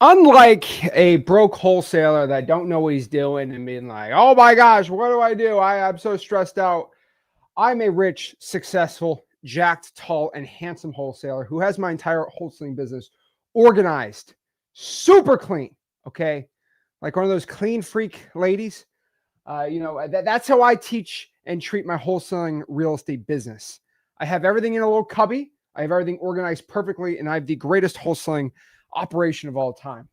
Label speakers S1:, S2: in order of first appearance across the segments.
S1: Unlike a broke wholesaler that don't know what he's doing and being like, oh my gosh, what do I do? I'm so stressed out. I'm a rich, successful, jacked, tall, and handsome wholesaler who has my entire wholesaling business organized, super clean. Okay. Like one of those clean freak ladies. That's how I teach and treat my wholesaling real estate business. I have everything in a little cubby. I have everything organized perfectly, and I have the greatest wholesaling operation of all time.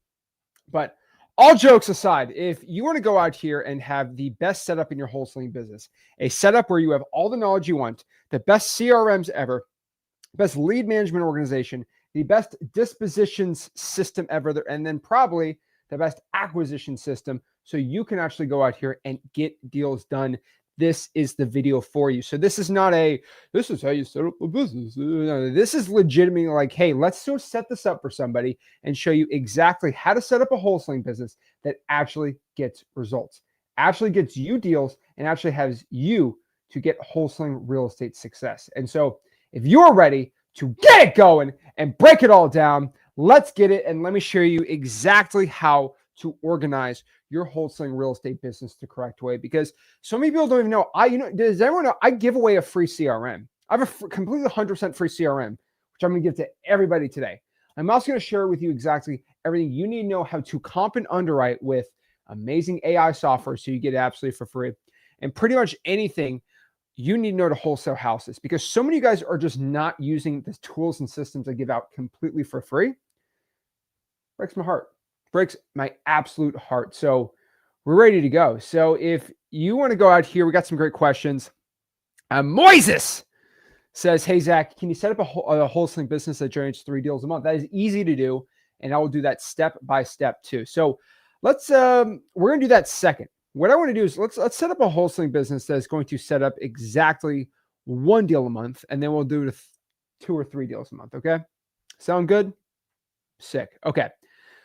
S1: But all jokes aside, if you want to go out here and have the best setup in your wholesaling business, a setup where you have all the knowledge you want, the best CRMs ever, best lead management organization, the best dispositions system ever, and then probably the best acquisition system so you can actually go out here and get deals done. This is the video for you. So this is not this is how you set up a business. No, this is legitimately like, hey, let's go set this up for somebody and show you exactly how to set up a wholesaling business that actually gets results, actually gets you deals, and actually has you to get wholesaling real estate success. And so if you're ready to get it going and break it all down, let's get it. And let me show you exactly how to organize your wholesaling real estate business the correct way. Because so many people don't even know. Does everyone know I give away a free CRM? I have a completely 100% free CRM, which I'm going to give to everybody today. I'm also going to share with you exactly everything you need to know how to comp and underwrite with amazing AI software so you get it absolutely for free. And pretty much anything you need to know to wholesale houses, because so many of you guys are just not using the tools and systems I give out completely for free. Breaks my heart, breaks my absolute heart. So we're ready to go. So if you want to go out here, we got some great questions. Moises says, hey, Zach, can you set up a wholesaling business that generates 3 deals a month? That is easy to do. And I will do that step by step too. So we're going to do that second. What I want to do is let's set up a wholesaling business that is going to set up exactly 1 deal a month, and then we'll do 2 or 3 deals a month. Okay. Sound good? Sick. Okay.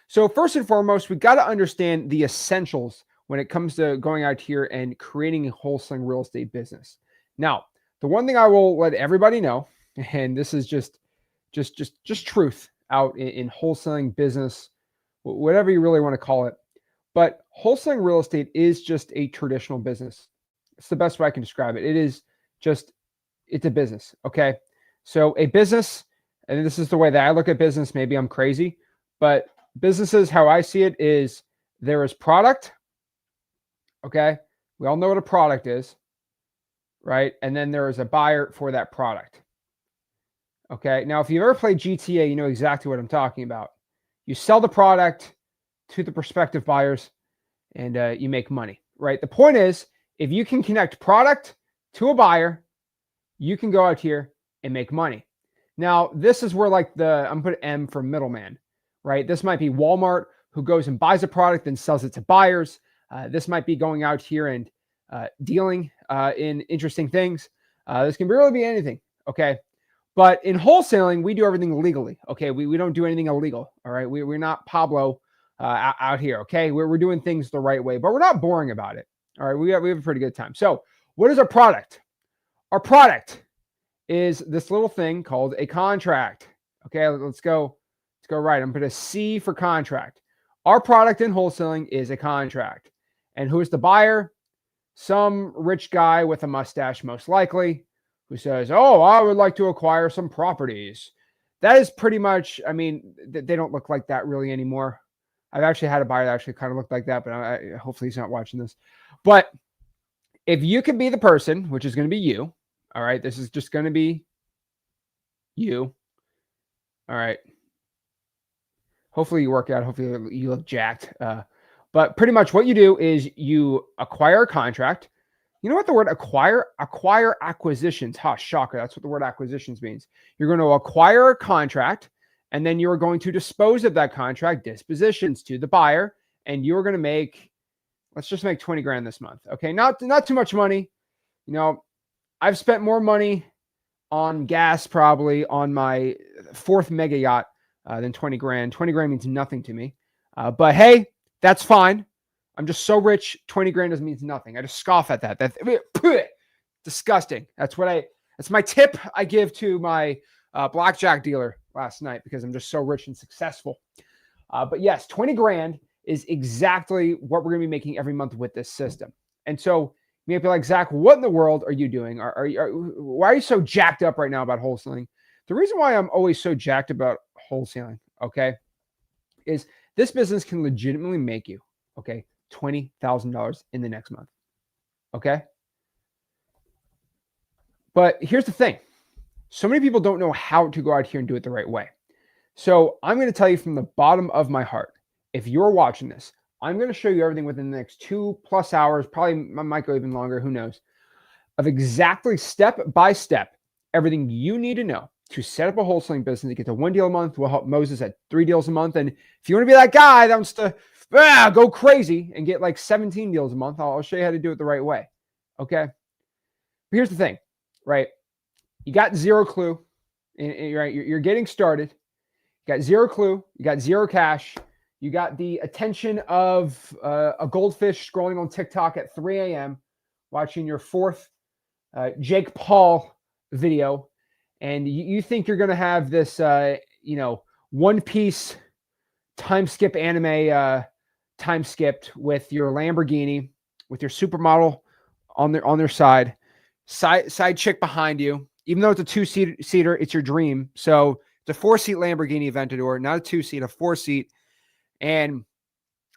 S1: So first and foremost, we got to understand the essentials when it comes to going out here and creating a wholesaling real estate business. Now, the one thing I will let everybody know, and this is just truth out in wholesaling business, whatever you really want to call it. But wholesaling real estate is just a traditional business. It's the best way I can describe it. It's a business. Okay. So a business, and this is the way that I look at business. Maybe I'm crazy, but businesses, how I see it is there is product. Okay. We all know what a product is, right? And then there is a buyer for that product. Okay. Now, if you've ever played GTA, you know exactly what I'm talking about. You sell the product to the prospective buyers and you make money, right? The point is, if you can connect product to a buyer, you can go out here and make money. Now, this is where I'm putting M for middleman, right? This might be Walmart who goes and buys a product and sells it to buyers. This might be going out here and dealing in interesting things. This can really be anything, okay? But in wholesaling, we do everything legally, okay? We don't do anything illegal, all right? We're not Pablo out here, okay? We're doing things the right way, but we're not boring about it, all right? We have a pretty good time. So what is our product? Our product is this little thing called a contract, okay? Let's go right. I'm going to C for contract. Our product in wholesaling is a contract. And who's the buyer? Some rich guy with a mustache, most likely, who says, oh, I would like to acquire some properties. That is pretty much, I mean, they don't look like that really anymore. I've actually had a buyer that actually kind of looked like that, but hopefully he's not watching this. But if you could be the person, which is going to be you, all right, this is just going to be you. All right. Hopefully you work out. Hopefully you look jacked. But pretty much what you do is you acquire a contract. You know what the word acquire acquisitions. Shocker. That's what the word acquisitions means. You're going to acquire a contract, and then you're going to dispose of that contract, dispositions to the buyer, and you're going to make, let's just make 20 grand this month. Okay. Not too much money. You know, I've spent more money on gas probably on my 4th mega yacht than 20 grand. 20 grand means nothing to me. But hey, that's fine. I'm just so rich. 20 grand doesn't mean nothing. I just scoff at that. That's disgusting. That's my tip I give to my blackjack dealer last night because I'm just so rich and successful. But yes, 20 grand is exactly what we're going to be making every month with this system. And so you may be like, Zach, what in the world are you doing? Why are you so jacked up right now about wholesaling? The reason why I'm always so jacked about wholesaling, okay, is this business can legitimately make you, okay, $20,000 in the next month, okay? But here's the thing. So many people don't know how to go out here and do it the right way. So I'm going to tell you from the bottom of my heart, if you're watching this, I'm going to show you everything within the next 2+ hours, probably might go even longer, who knows, of exactly step by step, everything you need to know to set up a wholesaling business to get to 1 deal a month. We'll help Moses at 3 deals a month. And if you want to be that guy that wants to go crazy and get like 17 deals a month, I'll show you how to do it the right way. Okay. But here's the thing, right? You got zero clue, right? You're getting started. You got zero clue. You got zero cash. You got the attention of a goldfish scrolling on TikTok at 3 a.m., watching your fourth Jake Paul video, and you think you're going to have this, One Piece time skip anime time skipped with your Lamborghini, with your supermodel on their side chick behind you. Even though it's a 2-seater, it's your dream. So it's a 4-seat Lamborghini Aventador, not a 2-seat, a 4-seat. And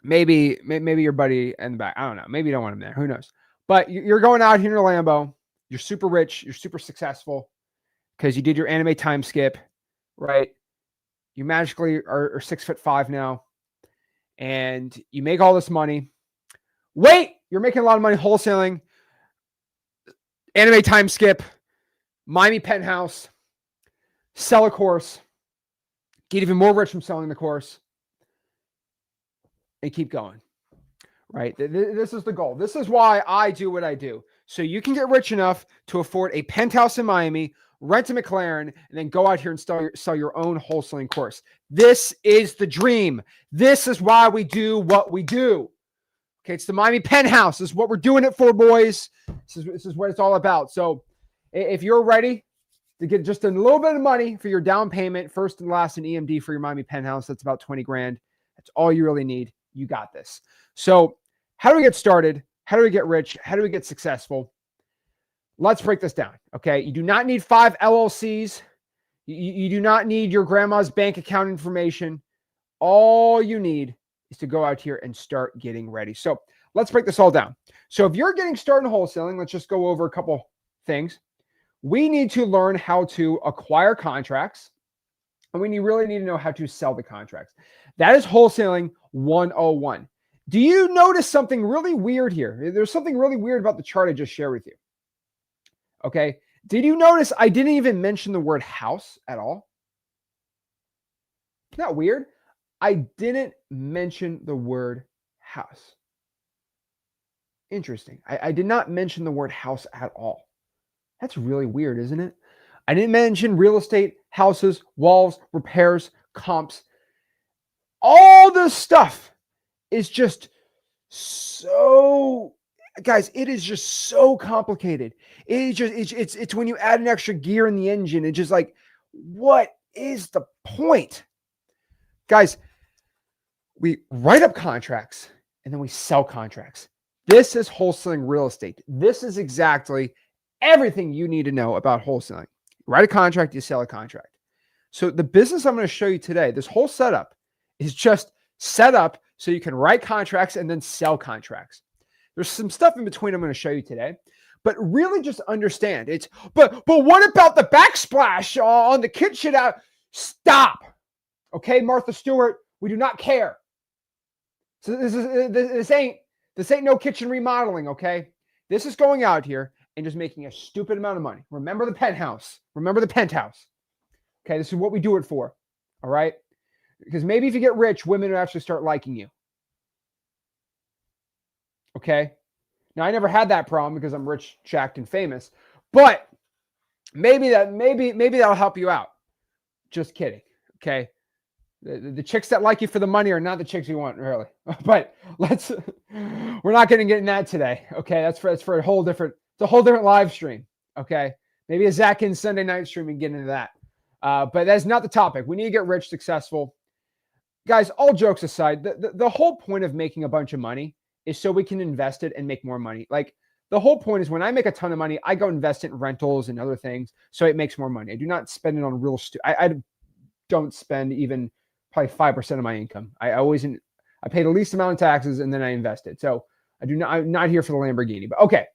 S1: maybe your buddy in the back. I don't know. Maybe you don't want him there. Who knows? But you're going out here in a Lambo. You're super rich. You're super successful because you did your anime time skip, right? You magically are 6'5" now, and you make all this money. Wait, you're making a lot of money wholesaling, anime time skip, Miami penthouse, sell a course, get even more rich from selling the course, and keep going, right? This is the goal. This is why I do what I do. So you can get rich enough to afford a penthouse in Miami, rent a McLaren, and then go out here and sell your own wholesaling course. This is the dream. This is why we do what we do. Okay, it's the Miami penthouse. This is what we're doing it for, boys. This is what it's all about. So if you're ready to get just a little bit of money for your down payment, first and last in EMD for your Miami penthouse, that's about 20 grand. That's all you really need. You got this. So how do we get started? How do we get rich? How do we get successful? Let's break this down, okay? You do not need 5 LLCs. You do not need your grandma's bank account information. All you need is to go out here and start getting ready. So let's break this all down. So if you're getting started in wholesaling, let's just go over a couple things. We need to learn how to acquire contracts, and we really need to know how to sell the contracts. That is wholesaling 101. Do you notice something really weird here? There's something really weird about the chart I just shared with you. Okay. Did you notice I didn't even mention the word house at all? Isn't that weird? I didn't mention the word house. Interesting. I did not mention the word house at all. That's really weird, isn't it? I didn't mention real estate, houses, walls, repairs, comps. All this stuff is just so, guys, it is just so complicated. It's when you add an extra gear in the engine, it's just like, what is the point? Guys, we write up contracts and then we sell contracts. This is wholesaling real estate. This is exactly everything you need to know about wholesaling. You write a contract, you sell a contract. So the business I'm going to show you today, this whole setup is just set up so you can write contracts and then sell contracts. There's some stuff in between I'm going to show you today, but really just understand it's, but what about the backsplash on the kitchen out? Stop. Okay, Martha Stewart, we do not care. So this ain't no kitchen remodeling, okay? This is going out here and just making a stupid amount of money. Remember the penthouse. Remember the penthouse. Okay, this is what we do it for. All right? Because maybe if you get rich, women will actually start liking you. Okay? Now, I never had that problem because I'm rich, jacked, and famous. But maybe that'll help you out. Just kidding. Okay? The chicks that like you for the money are not the chicks you want, really. But we're not going to get in that today. Okay? That's for a whole different, it's a whole different live stream. Okay? Maybe a Zach Ginn Sunday night stream and get into that. But that's not the topic. We need to get rich, successful. guys, all jokes aside, the whole point of making a bunch of money is so we can invest it and make more money. Like the whole point is when I make a ton of money, I go invest it in rentals and other things so it makes more money. I do not spend it on real I don't spend even probably 5% of my income. I pay the least amount of taxes and then I invest it. So I'm not here for the Lamborghini. But okay.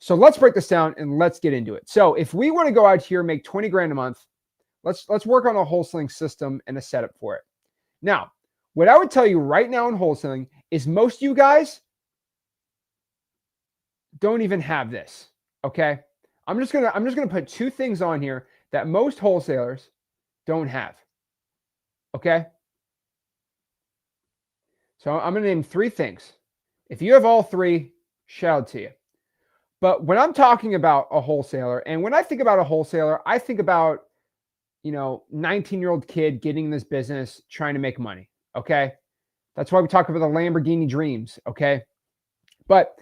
S1: So let's break this down and let's get into it. So if we want to go out here and make 20 grand a month, let's work on a wholesaling system and a setup for it. Now, what I would tell you right now in wholesaling is most of you guys don't even have this. Okay. I'm just gonna put two things on here that most wholesalers don't have. Okay. So I'm gonna name three things. If you have all three, shout out to you. But when I'm talking about a wholesaler, and when I think about a wholesaler, I think about 19-year-old kid getting in this business, trying to make money. Okay. That's why we talk about the Lamborghini dreams. Okay. But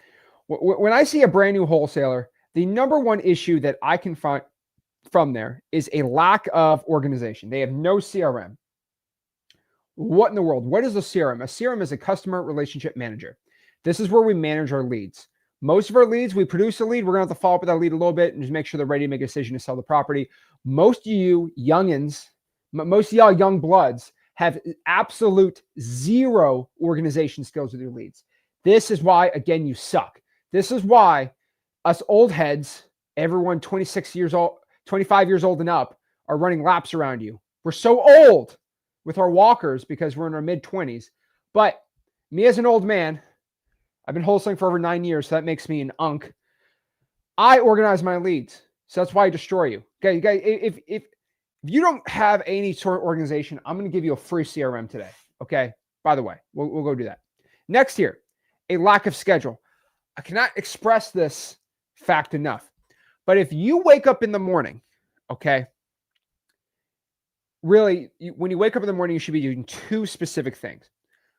S1: when I see a brand new wholesaler, the number one issue that I can find from there is a lack of organization. They have no CRM. What in the world? What is a CRM? A CRM is a customer relationship manager. This is where we manage our leads. Most of our leads, we produce a lead. We're going to have to follow up with that lead a little bit and just make sure they're ready to make a decision to sell the property. Most of you youngins, most of y'all young bloods have absolute zero organization skills with your leads. This is why, again, you suck. This is why us old heads, everyone 26 years old, 25 years old and up, are running laps around you. We're so old with our walkers because we're in our mid-20s. But me as an old man, I've been wholesaling for over 9 years, so that makes me an unk. I organize my leads. So that's why I destroy you. Okay, you guys, if you don't have any sort of organization, I'm going to give you a free CRM today. Okay, by the way, we'll go do that. Next here, a lack of schedule. I cannot express this fact enough. But if you wake up in the morning, okay, really, when you wake up in the morning, you should be doing two specific things.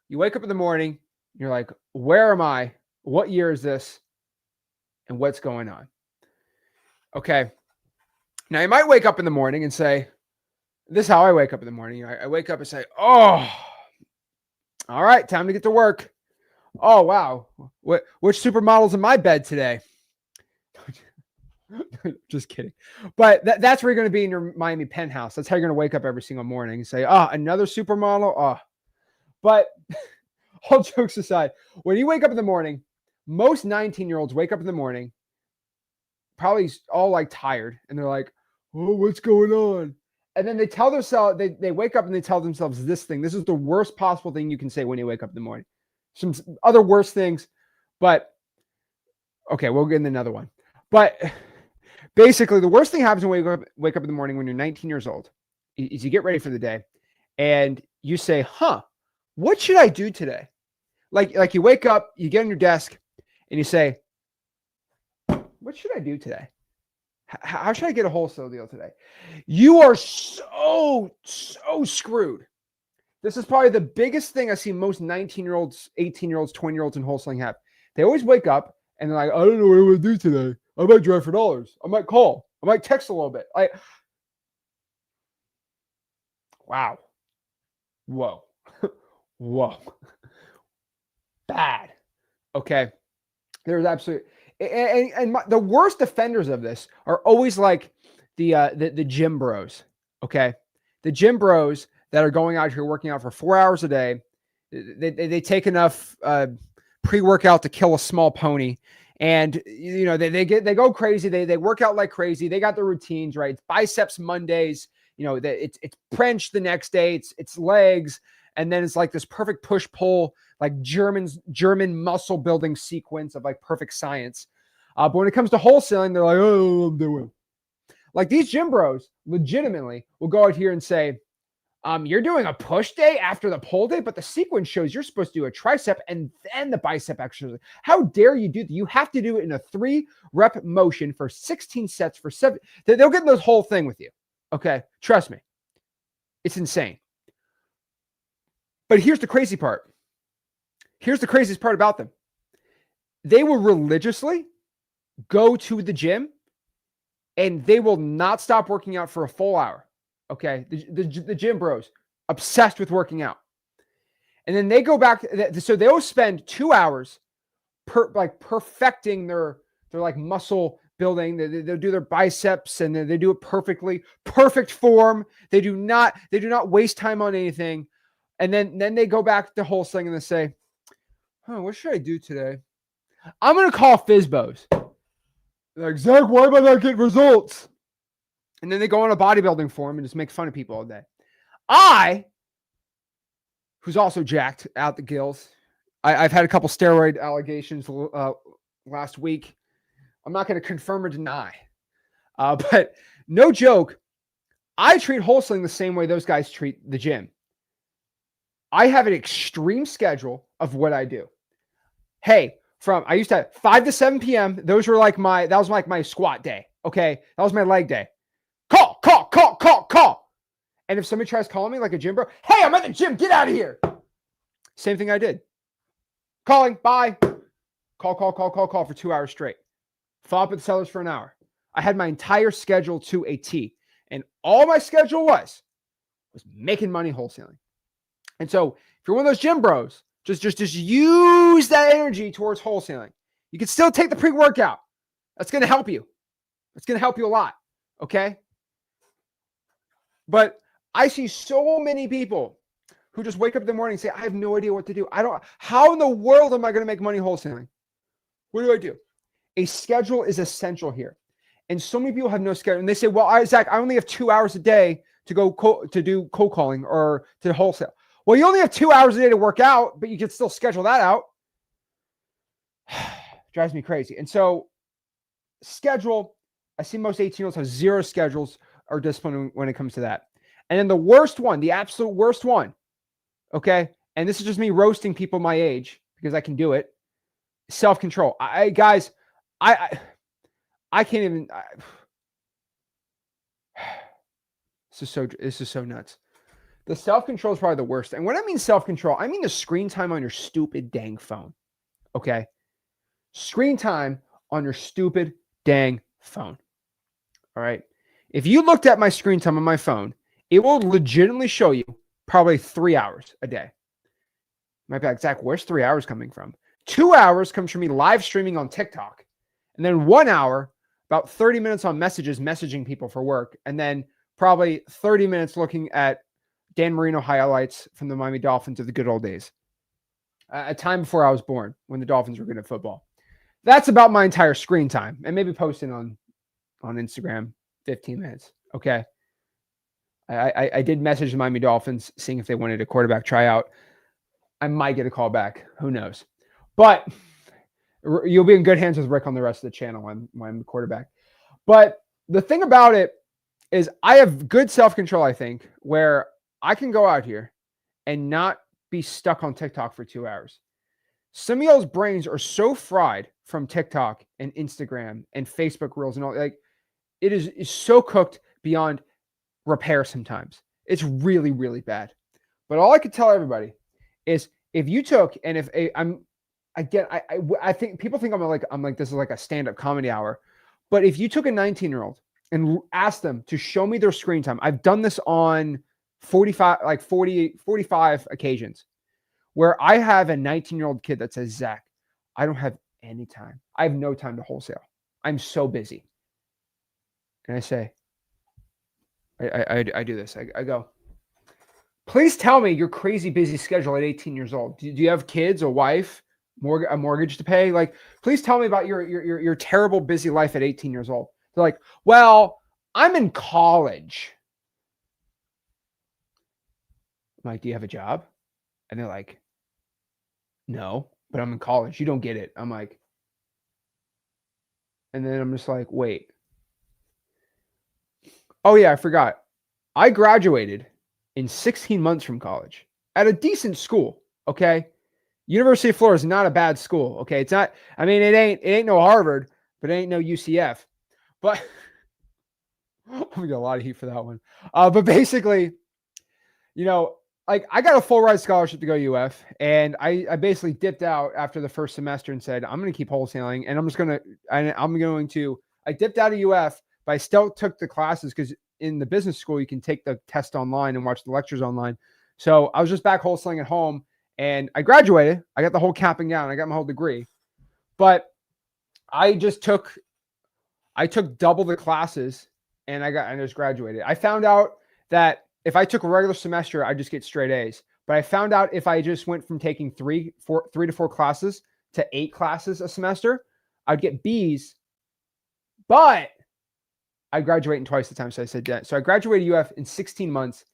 S1: You wake up in the morning, you're like, where am I? What year is this? And what's going on? Okay. Now you might wake up in the morning and say, this is how I wake up in the morning. I wake up and say, oh, all right, time to get to work. Oh, wow. Which supermodel's in my bed today? Just kidding. But that's where you're going to be in your Miami penthouse. That's how you're going to wake up every single morning and say, oh, another supermodel. Oh, but all jokes aside, when you wake up in the morning, most 19-year-olds wake up in the morning, probably all like tired. And they're like, oh, what's going on? And then they tell themselves, they wake up and they tell themselves this thing. This is the worst possible thing you can say when you wake up in the morning. Some other worse things, but okay, we'll get into another one. But basically, the worst thing happens when you wake up in the morning when you're 19 years old is you get ready for the day and you say, what should I do today? Like you wake up, you get on your desk and you say, what should I do today? How should I get a wholesale deal today? You are so screwed. This is probably the biggest thing I see most 19-year-olds, 18-year-olds, 20-year-olds in wholesaling have. They always wake up and they're like, I don't know what I'm going to do today. I might drive for dollars. I might call. I might text a little bit. Wow. Whoa. Whoa. Bad. Okay. There's absolutely, and the worst offenders of this are always like the gym bros. Okay. The gym bros that are going out here working out for 4 hours a day. They take enough pre-workout to kill a small pony. And, they go crazy. They work out like crazy. They got their routines, right? It's biceps Mondays, it's bench the next day. It's legs. And then it's like this perfect push-pull, like German muscle building sequence of like perfect science. But when it comes to wholesaling, they're like, oh, I'm doing. Like these gym bros legitimately will go out here and say, you're doing a push day after the pull day, but the sequence shows you're supposed to do a tricep and then the bicep exercise. How dare you do that? You have to do it in a 3-rep motion for 16 sets for 7. They'll get this whole thing with you. Okay. Trust me. It's insane. But here's the crazy part. Here's the craziest part about them. They will religiously go to the gym and they will not stop working out for a full hour. Okay. The gym bros, obsessed with working out. And then they go back. So they'll spend 2 hours perfecting their like muscle building. They'll do their biceps and they do it perfectly, perfect form. They do not waste time on anything. And then they go back to wholesaling and they say, what should I do today? I'm going to call Fizbos. Like, Zach, why am I not getting results? And then they go on a bodybuilding forum and just make fun of people all day. Who's also jacked out the gills. I've had a couple steroid allegations last week. I'm not going to confirm or deny. But no joke, I treat wholesaling the same way those guys treat the gym. I have an extreme schedule of what I do. Hey, I used to have 5 to 7 p.m. That was like my squat day. Okay. That was my leg day. Call. And if somebody tries calling me like a gym bro, hey, I'm at the gym, get out of here. Same thing I did. Calling, bye. Call for 2 hours straight. Follow up with the sellers for an hour. I had my entire schedule to a T. And all my schedule was making money wholesaling. And so if you're one of those gym bros, just use that energy towards wholesaling. You can still take the pre-workout. That's going to help you. It's going to help you a lot. Okay? But I see so many people who just wake up in the morning and say, I have no idea what to do. How in the world am I going to make money wholesaling? What do I do? A schedule is essential here. And so many people have no schedule. And they say, well, Zach, I only have 2 hours a day to go to do cold calling or to wholesale. Well, you only have 2 hours a day to work out, but you can still schedule that out. Drives me crazy. And so schedule, I see most 18-year-olds have zero schedules or discipline when it comes to that. And then the worst one, the absolute worst one, okay? And this is just me roasting people my age because I can do it. Self-control. Guys, I can't even. This is so nuts. The self-control is probably the worst. And when I mean self-control, I mean the screen time on your stupid dang phone. Okay? Screen time on your stupid dang phone. All right? If you looked at my screen time on my phone, it will legitimately show you probably 3 hours a day. You might be like, Zach, where's 3 hours coming from? 2 hours comes from me live streaming on TikTok. And then 1 hour, about 30 minutes on messages, messaging people for work. And then probably 30 minutes looking at Dan Marino highlights from the Miami Dolphins of the good old days. A time before I was born, when the Dolphins were good at football. That's about my entire screen time. And maybe posting on Instagram 15 minutes. Okay. I did message the Miami Dolphins, seeing if they wanted a quarterback tryout. I might get a call back. Who knows? But you'll be in good hands with Rick on the rest of the channel when I'm the quarterback. But the thing about it is I have good self-control, I think, where I can go out here and not be stuck on TikTok for 2 hours. Some of y'all's brains are so fried from TikTok and Instagram and Facebook Reels and all. Like, it is so cooked beyond repair sometimes. It's really, really bad. But all I could tell everybody is if you took, and if I think people think I'm like this is like a stand-up comedy hour. But if you took a 19-year-old and asked them to show me their screen time, I've done this on 45 occasions where I have a 19-year-old kid that says, Zach, I don't have any time. I have no time to wholesale. I'm so busy. And I say, I do this. I go, please tell me your crazy busy schedule at 18 years old. Do you have kids, a wife, a mortgage to pay? Like, please tell me about your terrible busy life at 18 years old. They're like, well, I'm in college. I'm like, do you have a job? And they're like, no, but I'm in college. You don't get it. I'm like, and then I'm just like, wait. Oh yeah, I forgot. I graduated in 16 months from college at a decent school. Okay. University of Florida is not a bad school. Okay. It's not, I mean, it ain't no Harvard, but it ain't no UCF, but I'm gonna get a lot of heat for that one. But basically, you know, like I got a full ride scholarship to go UF, and I basically dipped out after the first semester and said, I'm going to keep wholesaling, and I dipped out of UF, but I still took the classes because in the business school, you can take the test online and watch the lectures online. So I was just back wholesaling at home, And I graduated. I got the whole capping down. I got my whole degree. But I took double the classes and I just graduated. I found out that if I took a regular semester, I'd just get straight A's. But I found out if I just went from taking three to four classes to 8 classes a semester, I'd get B's, but I graduate in twice the time. So I said that. So I graduated UF in 16 months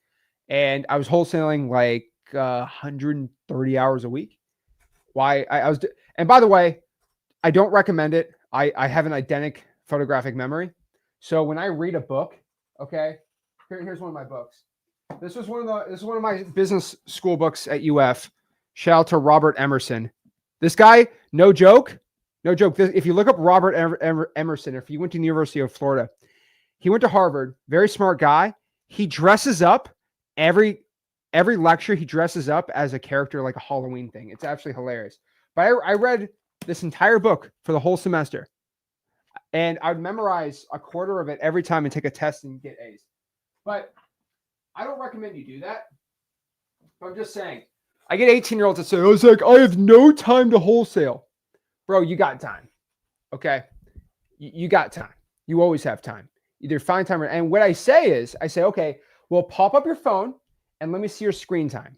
S1: and I was wholesaling like 130 hours a week. Why I was, and by the way, I don't recommend it. I have an eidetic photographic memory. So when I read a book, okay, here's one of my books. This is one of my business school books at UF. Shout out to Robert Emerson. This guy, no joke. If you look up Robert Emerson, if you went to the University of Florida, he went to Harvard. Very smart guy. He dresses up every lecture. He dresses up as a character, like a Halloween thing. It's actually hilarious. But I read this entire book for the whole semester, and I would memorize a quarter of it every time and take a test and get A's. But I don't recommend you do that. I'm just saying. I get 18-year-olds that say, "Oh, Zach, I have no time to wholesale." Bro, you got time. Okay? You got time. You always have time. Either find time or, and what I say, okay, well, pop up your phone and let me see your screen time.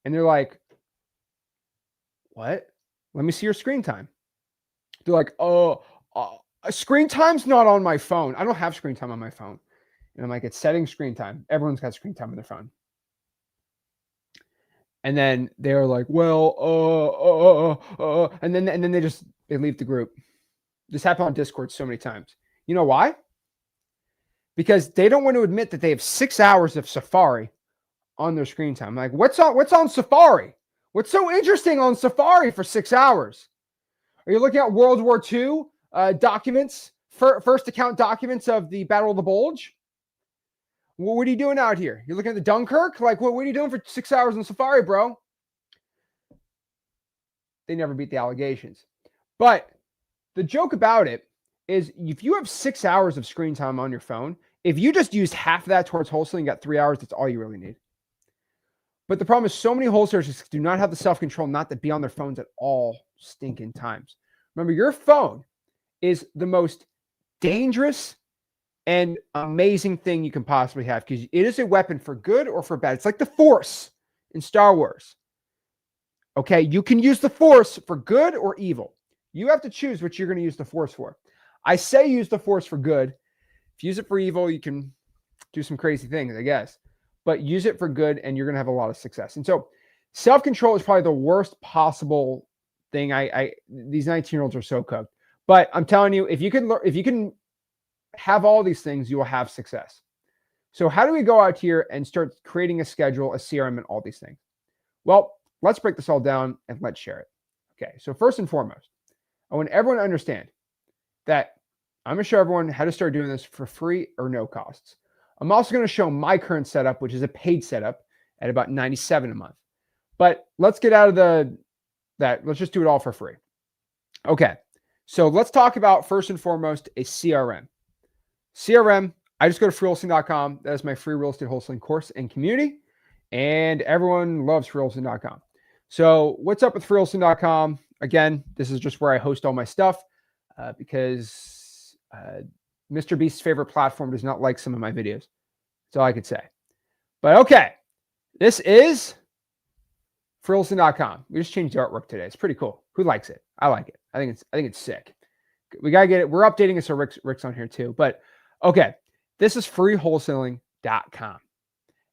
S1: And they're like, what? Let me see your screen time. They're like, screen time's not on my phone. I don't have screen time on my phone. And I'm like, it's setting screen time. Everyone's got screen time on their phone. And then they're like, well, and then they leave the group. This happened on Discord so many times. You know why? Because they don't want to admit that they have 6 hours of Safari on their screen time. Like, what's on Safari? What's so interesting on Safari for 6 hours? Are you looking at World War II documents, first account documents of the Battle of the Bulge? What are you doing out here? You're looking at the Dunkirk? Like, what are you doing for 6 hours on Safari, bro? They never beat the allegations. But the joke about it is if you have 6 hours of screen time on your phone, if you just use half of that towards wholesaling, you got 3 hours, that's all you really need. But the problem is so many wholesalers do not have the self-control not to be on their phones at all stinking times. Remember, your phone is the most dangerous and amazing thing you can possibly have because it is a weapon for good or for bad. It's like the Force in Star Wars. Okay, you can use the Force for good or evil. You have to choose what you're going to use the Force for. I say use the Force for good. If you use it for evil, you can do some crazy things, I guess. But use it for good, and you're going to have a lot of success. And so self-control is probably the worst possible thing. These 19-year-olds are so cooked. But I'm telling you, if you can have all these things, you will have success. So how do we go out here and start creating a schedule, a CRM, and all these things? Well, let's break this all down and let's share it. Okay, so first and foremost, I want everyone to understand that I'm going to show everyone how to start doing this for free or no costs. I'm also going to show my current setup, which is a paid setup at about $97 a month. But let's get out of that. Let's just do it all for free. Okay, so let's talk about first and foremost a CRM. CRM, I just go to freewholesaling.com. That is my free real estate wholesaling course and community. And everyone loves freewholesaling.com. So what's up with freewholesaling.com? Again, this is just where I host all my stuff because Mr. Beast's favorite platform does not like some of my videos. That's all I could say. But okay, this is freewholesaling.com. We just changed the artwork today. It's pretty cool. Who likes it? I like it. I think it's sick. We gotta get it. We're updating it so Rick's on here too. But okay, this is freewholesaling.com.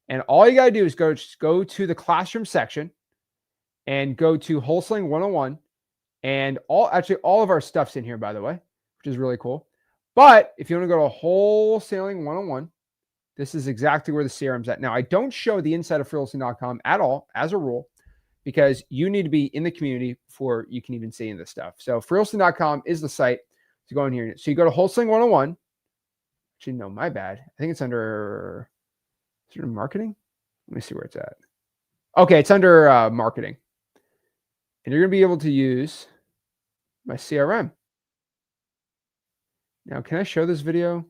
S1: And all you got to do is go to the classroom section and go to Wholesaling 101. And all of our stuff's in here, by the way, which is really cool. But if you want to go to Wholesaling 101, this is exactly where the CRM's at. Now, I don't show the inside of freewholesaling.com at all as a rule because you need to be in the community before you can even see in this stuff. So freewholesaling.com is the site to go in here. So you go to Wholesaling 101. Actually, no, my bad. I think it's under... Is it marketing? Let me see where it's at. Okay, it's under marketing. And you're going to be able to use my CRM. Now, can I show this video? All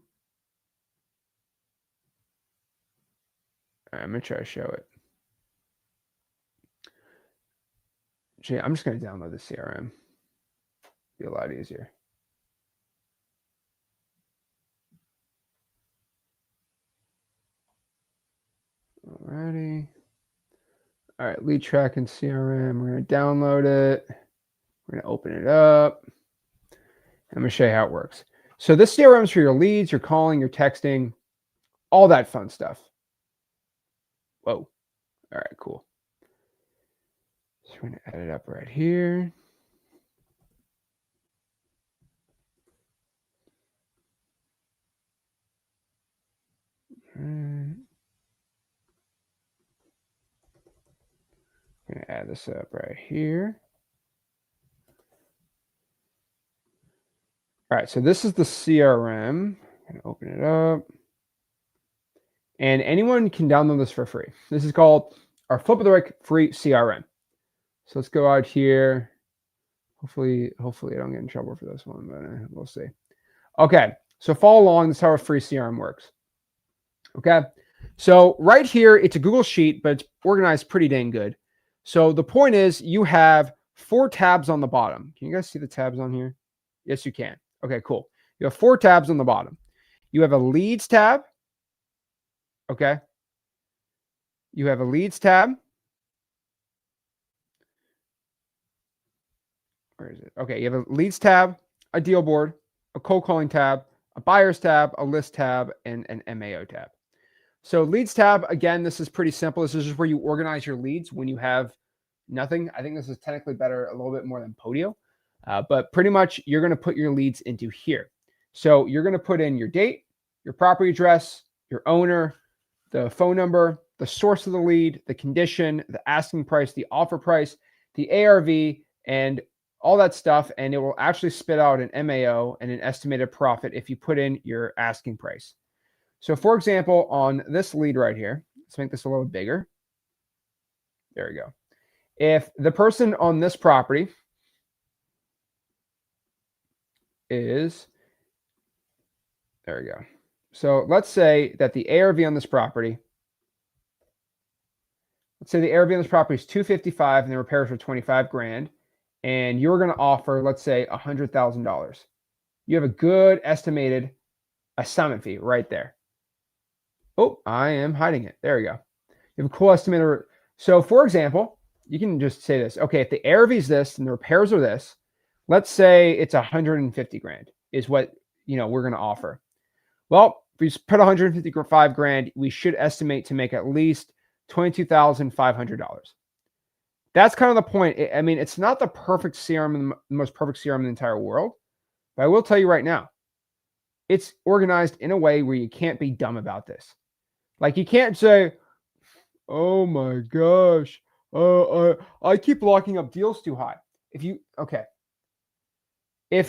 S1: right, I'm going to try to show it. Gee, I'm just going to download the CRM. Be a lot easier. Alrighty. All right, lead tracking CRM. We're going to download it. We're going to open it up. I'm going to show you how it works. So this CRM is for your leads, your calling, your texting, all that fun stuff. Whoa. All right, cool. So we're going to add it up right here. I'm going to add this up right here. All right, so this is the CRM. I'm going to open it up. And anyone can download this for free. This is called our Flip of the Brick free CRM. So let's go out here. Hopefully I don't get in trouble for this one, but we'll see. Okay, so follow along. This is how a free CRM works. Okay, so right here, it's a Google Sheet, but it's organized pretty dang good. So the point is you have 4 tabs on the bottom. Can you guys see the tabs on here? Yes, you can. Okay, cool. You have 4 tabs on the bottom. You have a leads tab. Okay. You have a leads tab. Where is it? Okay, you have a leads tab, a deal board, a cold calling tab, a buyers tab, a list tab, and an MAO tab. So leads tab, again, this is pretty simple. This is just where you organize your leads when you have nothing. I think this is technically better a little bit more than Podio, but pretty much you're going to put your leads into here. So you're going to put in your date, your property address, your owner, the phone number, the source of the lead, the condition, the asking price, the offer price, the ARV, and all that stuff. And it will actually spit out an MAO and an estimated profit if you put in your asking price. So for example, on this lead right here, let's make this a little bigger. There we go. If the person on this property is, there we go. So let's say that the ARV on this property, let's say the ARV on this property is $255 and the repairs are 25 grand, and you're going to offer, let's say, $100,000. You have a good estimated assignment fee right there. Oh, I am hiding it. There we go. You have a cool estimator. So for example, you can just say this. Okay, if the ARV is this and the repairs are this, let's say it's 150 grand is what we're going to offer. Well, if we put 155 grand, we should estimate to make at least $22,500. That's kind of the point. I mean, it's not the perfect CRM, the most perfect CRM in the entire world, but I will tell you right now, it's organized in a way where you can't be dumb about this. Like you can't say, oh my gosh, I keep locking up deals too high. If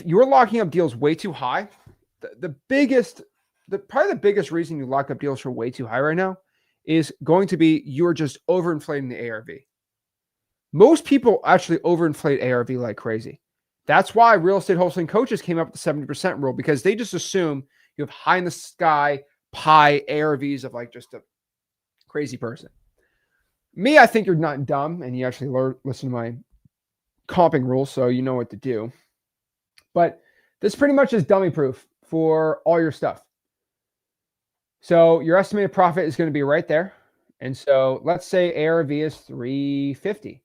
S1: you're locking up deals way too high, probably the biggest reason you lock up deals for way too high right now is going to be you're just overinflating the ARV. Most people actually overinflate ARV like crazy. That's why real estate wholesaling coaches came up with the 70% rule, because they just assume you have high in the sky pie ARVs of like just a crazy person. Me, I think you're not dumb and you actually listen to my comping rules, so you know what to do. But this pretty much is dummy proof for all your stuff. So your estimated profit is going to be right there. And so let's say ARV is 350.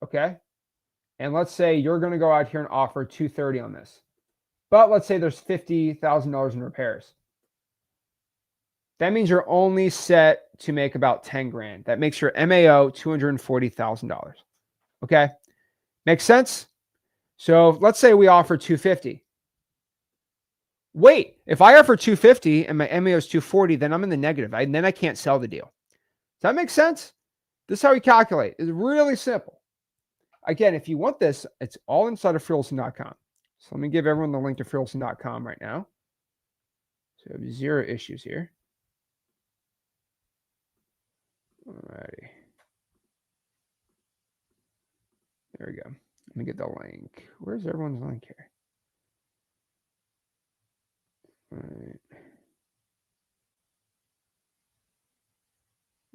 S1: Okay. And let's say you're going to go out here and offer 230 on this. But let's say there's $50,000 in repairs. That means you're only set to make about 10 grand. That makes your MAO $240,000. Okay. Makes sense? So let's say we offer 250. Wait, if I offer 250 and my MAO is 240, then I'm in the negative. Then I can't sell the deal. Does that make sense? This is how we calculate. It's really simple. Again, if you want this, it's all inside of freewholesaling.com. So let me give everyone the link to freewholesaling.com right now. So we have 0 issues here. Alrighty. There we go. Let me get the link. Where's everyone's link here? All right.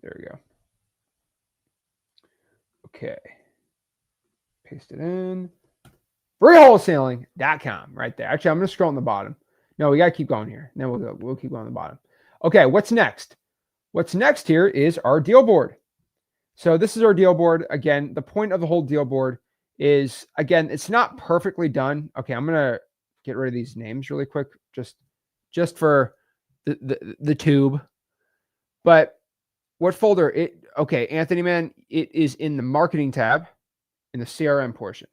S1: There we go. Okay. Paste it in. freewholesaling.com right there. Actually, I'm going to scroll on the bottom. No, we got to keep going here. Then we'll keep going on the bottom. Okay, what's next? What's next here is our deal board. So this is our deal board. Again, the point of the whole deal board is, again, it's not perfectly done. Okay, I'm going to get rid of these names really quick, just for the tube. But what folder? Okay, Anthony, man, it is in the marketing tab in the CRM portion.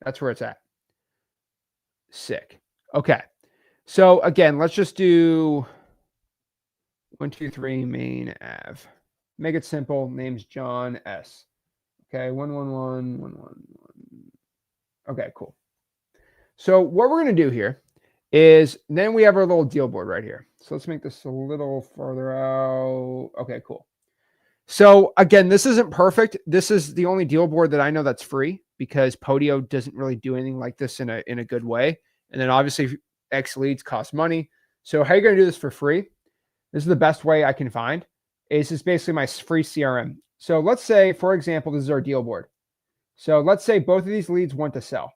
S1: That's where it's at. Sick. Okay. So again, let's just do 123 Main Ave. Make it simple. Name's John S. Okay, 111. Okay, cool. So what we're going to do here is then we have our little deal board right here. So let's make this a little farther out. Okay, cool. So again, this isn't perfect. This is the only deal board that I know that's free because Podio doesn't really do anything like this in a good way. And then obviously X leads cost money. So how are you going to do this for free? This is the best way I can find. This is basically my free CRM. So let's say, for example, this is our deal board. So let's say both of these leads want to sell.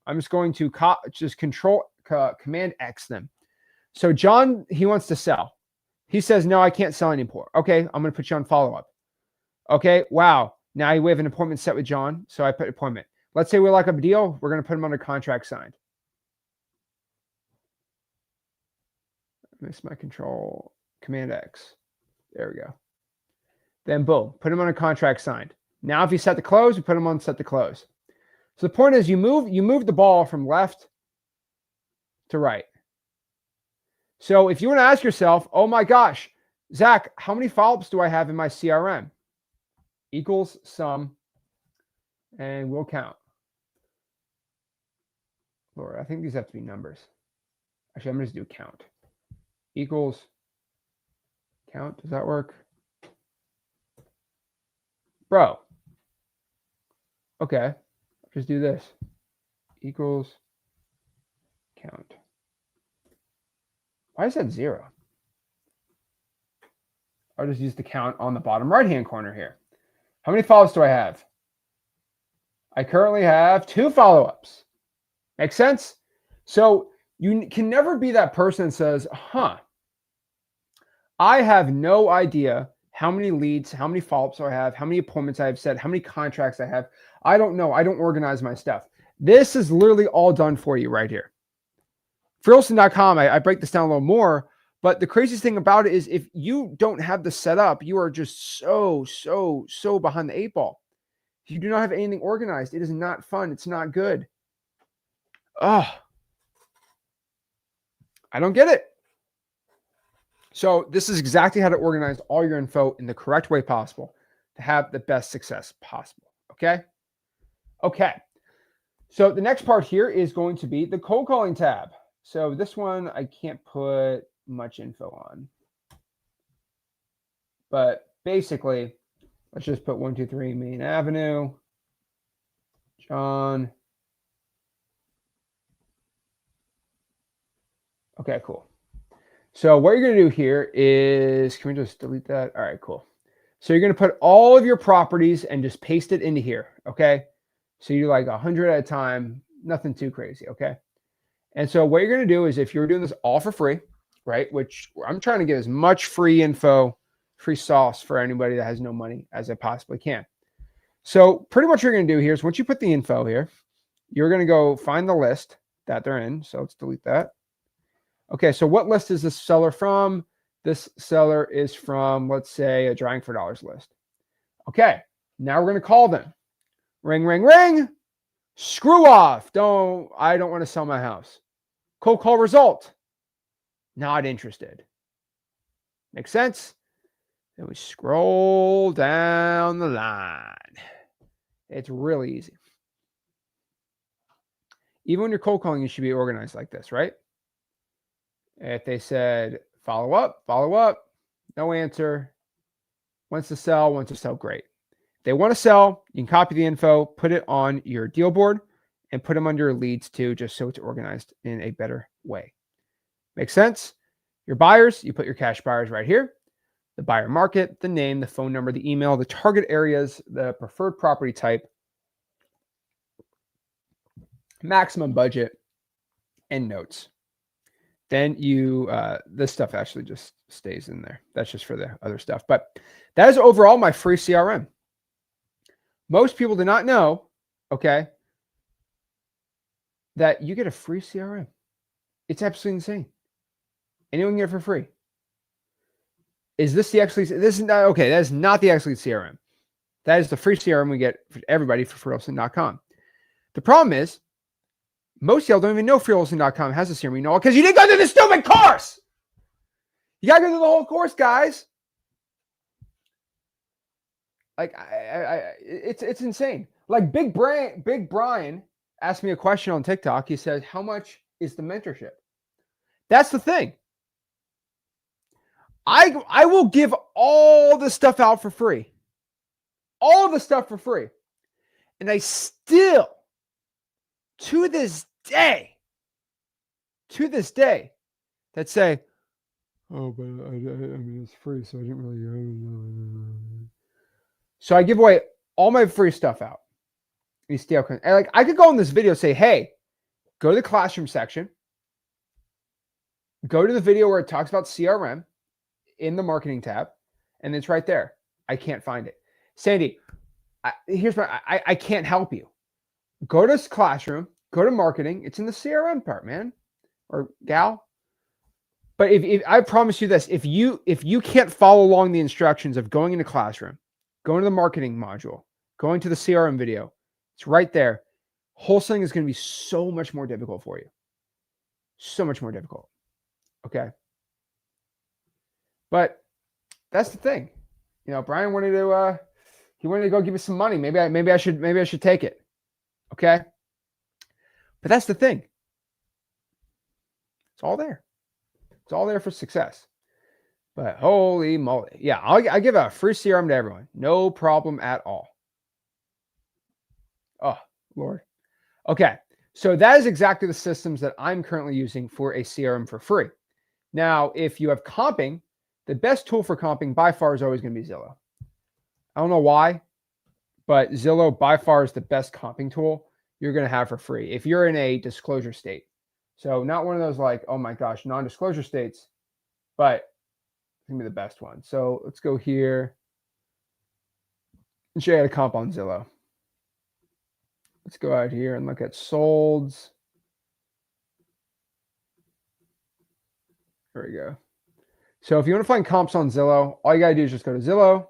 S1: I'm just going to just Command X them. So John, he wants to sell. He says, no, I can't sell anymore. Okay, I'm going to put you on follow-up. Okay, wow. Now we have an appointment set with John. So I put appointment. Let's say we like a deal. We're going to put him under contract signed. Miss my control. Command X. There we go. Then boom, put him on a contract signed. Now if you set to close, you put him on set to close. So the point is you move the ball from left to right. So if you want to ask yourself, oh my gosh, Zach, how many follow-ups do I have in my CRM? Equals sum, and we'll count. Lord, I think these have to be numbers. Actually, I'm going to just do count. Equals count. Does that work? Bro. Okay. Just do this. Equals count. Why is that 0? I'll just use the count on the bottom right-hand corner here. How many follow-ups do I have? I currently have 2 follow-ups. Make sense? So you can never be that person that says, I have no idea how many leads, how many follow-ups I have, how many appointments I have set, how many contracts I have. I don't know. I don't organize my stuff. This is literally all done for you right here. Wholesaling.com, I break this down a little more, but the craziest thing about it is if you don't have this set up, you are just so behind the 8 ball. If you do not have anything organized, it is not fun. It's not good. I don't get it. So this is exactly how to organize all your info in the correct way possible to have the best success possible. Okay. So the next part here is going to be the cold calling tab. So this one I can't put much info on, but basically let's just put 123 Main Avenue, John. Okay, cool. So what you're going to do here is, can we just delete that? All right, cool. So you're going to put all of your properties and just paste it into here. Okay. So you do like 100 at a time, nothing too crazy. Okay. And so what you're going to do is if you're doing this all for free, right? Which I'm trying to get as much free info, free sauce for anybody that has no money as I possibly can. So pretty much what you're going to do here is once you put the info here, you're going to go find the list that they're in. So let's delete that. Okay, so what list is this seller from? This seller is from, let's say, a Drying for Dollars list. Okay, now we're going to call them. Ring, ring, ring. Screw off. I don't want to sell my house. Cold call result. Not interested. Make sense? Then we scroll down the line. It's really easy. Even when you're cold calling, you should be organized like this, right? If they said follow up, no answer. Wants to sell, great. If they want to sell, you can copy the info, put it on your deal board, and put them under your leads too, just so it's organized in a better way. Make sense? Your buyers, you put your cash buyers right here. The buyer market, the name, the phone number, the email, the target areas, the preferred property type, maximum budget, and notes. Then you, this stuff actually just stays in there. That's just for the other stuff. But that is overall my free CRM. Most people do not know, okay, that you get a free CRM. It's absolutely insane. Anyone can get it for free. Is this the actually? This is not okay. That is not the actual CRM. That is the free CRM we get for everybody for freewholesaling.com. The problem is, most of y'all don't even know freewholesaling.com has a CRM. You know, because you didn't go through the stupid course. You gotta go through the whole course, guys. Like, it's insane. Like Big Brian asked me a question on TikTok. He said, "How much is the mentorship?" That's the thing. I will give all the stuff out for free. All the stuff for free. And I still, to this day, that say, "Oh, but I mean, it's free, so I didn't really." So I give away all my free stuff out. You stay out. And like, I could go in this video and say, "Hey, go to the classroom section. Go to the video where it talks about CRM in the marketing tab, and it's right there." I can't find it. Sandy, I can't help you. Go to this classroom, go to marketing. It's in the CRM part, man, or gal. But if I promise you this, if you can't follow along the instructions of going into classroom, going to the marketing module, going to the CRM video, it's right there. Wholesaling is going to be so much more difficult for you. So much more difficult. Okay. But that's the thing. You know, Brian wanted to he wanted to go give me some money. Maybe I should take it. Okay? But that's the thing. It's all there. It's all there for success. But holy moly. Yeah, I give a free CRM to everyone. No problem at all. Oh, Lord. Okay. So that is exactly the systems that I'm currently using for a CRM for free. Now, if you have comping, the best tool for comping by far is always going to be Zillow. I don't know why, but Zillow by far is the best comping tool you're going to have for free if you're in a disclosure state. So not one of those like, oh my gosh, non-disclosure states, but it's going to be the best one. So let's go here and show you how to comp on Zillow. Let's go out here and look at solds. There we go. So if you want to find comps on Zillow, all you got to do is just go to Zillow.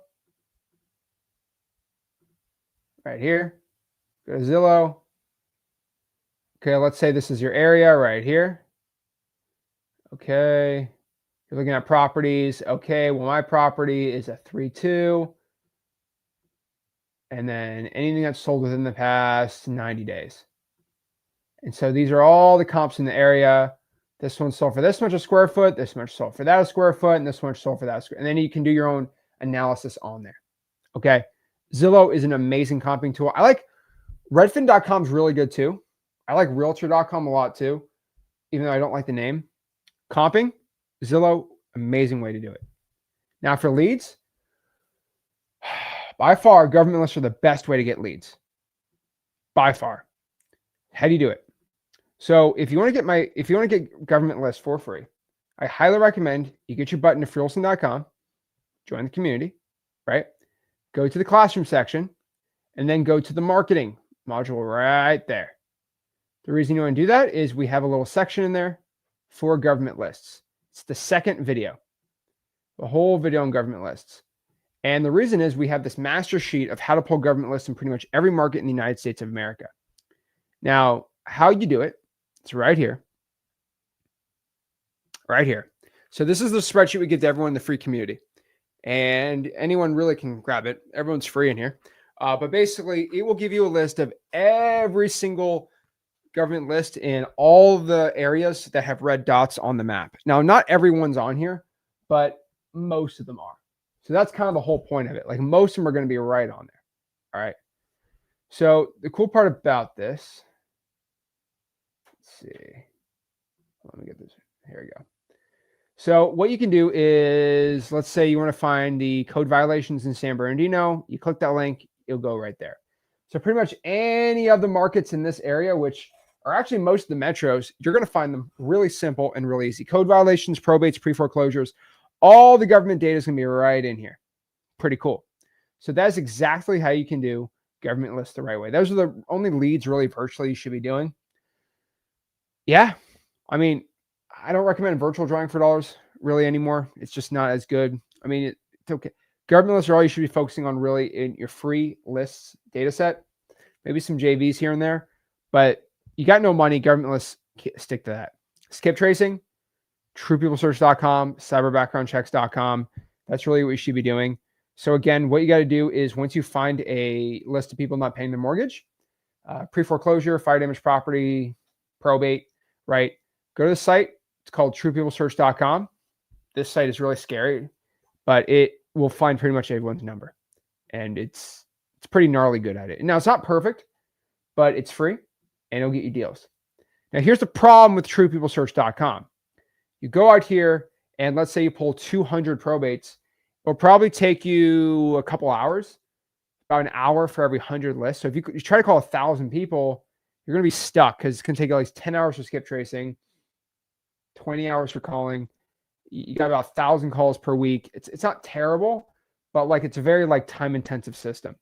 S1: Right here. Go to Zillow. Okay, let's say this is your area right here. Okay. You're looking at properties. Okay, well, my property is a 3.2. And then anything that's sold within the past 90 days. And so these are all the comps in the area. This one sold for this much a square foot, this much sold for that a square foot, and this much sold for that square. And then you can do your own analysis on there. Okay. Zillow is an amazing comping tool. I like Redfin.com is really good too. I like Realtor.com a lot too, even though I don't like the name. Comping, Zillow, amazing way to do it. Now for leads, by far, government lists are the best way to get leads. By far. How do you do it? So if you want to get government lists for free, I highly recommend you get your button to freewholesaling.com, join the community, right? Go to the classroom section, and then go to the marketing module right there. The reason you want to do that is we have a little section in there for government lists. It's the second video, the whole video on government lists. And the reason is we have this master sheet of how to pull government lists in pretty much every market in the United States of America. Now, how you do it, it's right here. Right here. So this is the spreadsheet we give to everyone in the free community. And anyone really can grab it. Everyone's free in here. But basically, it will give you a list of every single government list in all the areas that have red dots on the map. Now, not everyone's on here, but most of them are. So that's kind of the whole point of it. Like most of them are going to be right on there. All right. So the cool part about this, let's see. Let me get this. Here we go. So what you can do is, let's say you want to find the code violations in San Bernardino. You click that link, it'll go right there. So pretty much any of the markets in this area, which or actually most of the metros, you're going to find them really simple and really easy. Code violations, probates, pre-foreclosures, all the government data is going to be right in here. Pretty cool. So that's exactly how you can do government lists the right way. Those are the only leads really virtually you should be doing. Yeah. I mean, I don't recommend virtual drawing for dollars really anymore. It's just not as good. I mean, it's okay. Government lists are all you should be focusing on really in your free lists data set. Maybe some JVs here and there, but you got no money, government lists, stick to that. Skip tracing, truepeoplesearch.com, cyberbackgroundchecks.com. That's really what you should be doing. So again, what you got to do is once you find a list of people not paying their mortgage, pre-foreclosure, fire damage property, probate, right? Go to the site. It's called truepeoplesearch.com. This site is really scary, but it will find pretty much everyone's number. And it's pretty gnarly good at it. Now, it's not perfect, but it's free and it'll get you deals. Now, here's the problem with truepeoplesearch.com. You go out here and let's say you pull 200 probates. It'll probably take you a couple hours, about an hour for every 100 lists. So if you try to call 1,000 people, you're going to be stuck because it's going to take at least 10 hours for skip tracing, 20 hours for calling. You got about 1,000 calls per week. It's not terrible, but like it's a very like time intensive system.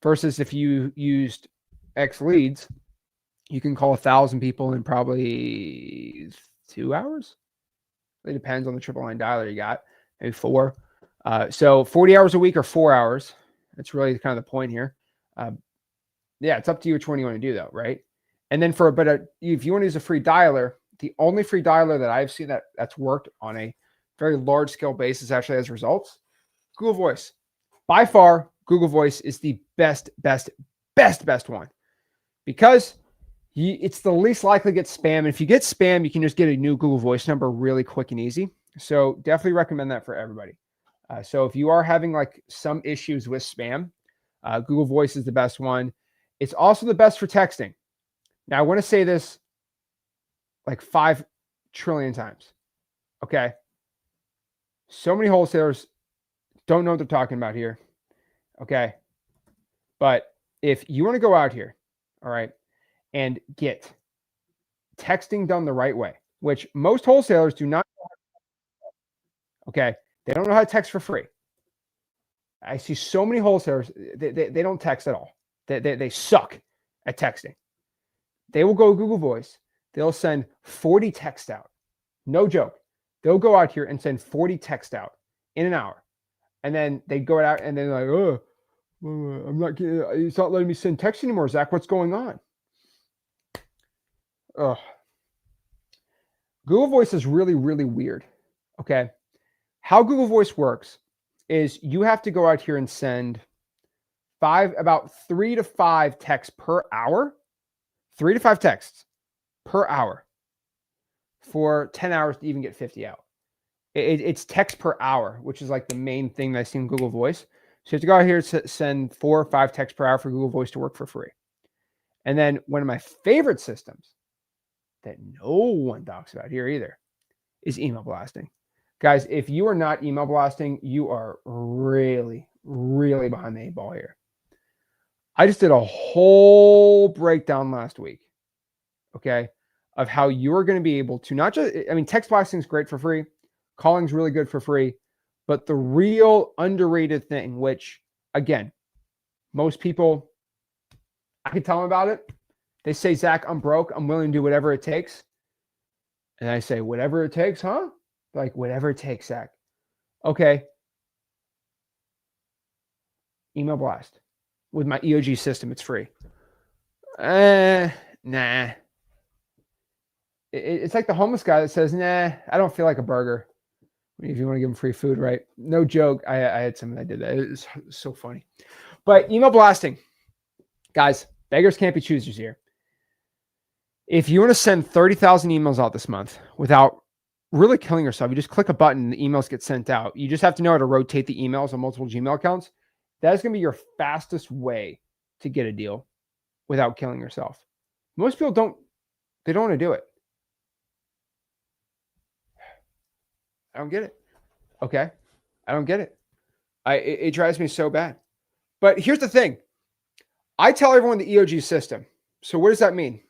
S1: Versus if you used X leads, you can call 1,000 people in probably 2 hours. It depends on the triple line dialer you got, maybe 4. So 40 hours a week or 4 hours. That's really kind of the point here. Yeah, it's up to you which one you want to do though, right? And then if you want to use a free dialer, the only free dialer that I've seen that's worked on a very large scale basis actually has results, Google Voice. By far, Google Voice is the best one because it's the least likely to get spam. And if you get spam, you can just get a new Google Voice number really quick and easy. So definitely recommend that for everybody. So if you are having like some issues with spam, Google Voice is the best one. It's also the best for texting. Now, I want to say this like 5 trillion times. Okay. So many wholesalers don't know what they're talking about here. Okay. But if you want to go out here, all right, and get texting done the right way, which most wholesalers do not know. Okay. They don't know how to text for free. I see so many wholesalers, they don't text at all. They suck at texting. They will go Google Voice. They'll send 40 texts out. No joke. They'll go out here and send 40 texts out in an hour. And then they go out and they're like, oh, it's not letting me send text anymore, Zach. What's going on? Oh. Google Voice is really, really weird. Okay. How Google Voice works is you have to go out here and send about 3 to 5 texts per hour, 3 to 5 texts per hour for 10 hours to even get 50 out. It's text per hour, which is like the main thing that I see in Google Voice. So you have to go out here and send 4 or 5 texts per hour for Google Voice to work for free. And then one of my favorite systems that no one talks about here either is email blasting. Guys, if you are not email blasting, you are really, really behind the 8 ball here. I just did a whole breakdown last week, okay, of how you're going to be able to not just, I mean, text blasting is great for free. Calling is really good for free. But the real underrated thing, which, again, most people, I can tell them about it. They say, Zach, I'm broke. I'm willing to do whatever it takes. And I say, whatever it takes, huh? Like, whatever it takes, Zach. Okay. Email blast. With my EOG system, it's free. Nah. It's like the homeless guy that says, nah, I don't feel like a burger. If you want to give them free food, right? No joke. I had someone that did that. It was so funny. But email blasting. Guys, beggars can't be choosers here. If you want to send 30,000 emails out this month without really killing yourself, you just click a button and the emails get sent out. You just have to know how to rotate the emails on multiple Gmail accounts. That is going to be your fastest way to get a deal without killing yourself. Most people don't want to do it. I don't get it. Okay. I don't get it. It drives me so bad. But here's the thing. I tell everyone the EOG system. So what does that mean?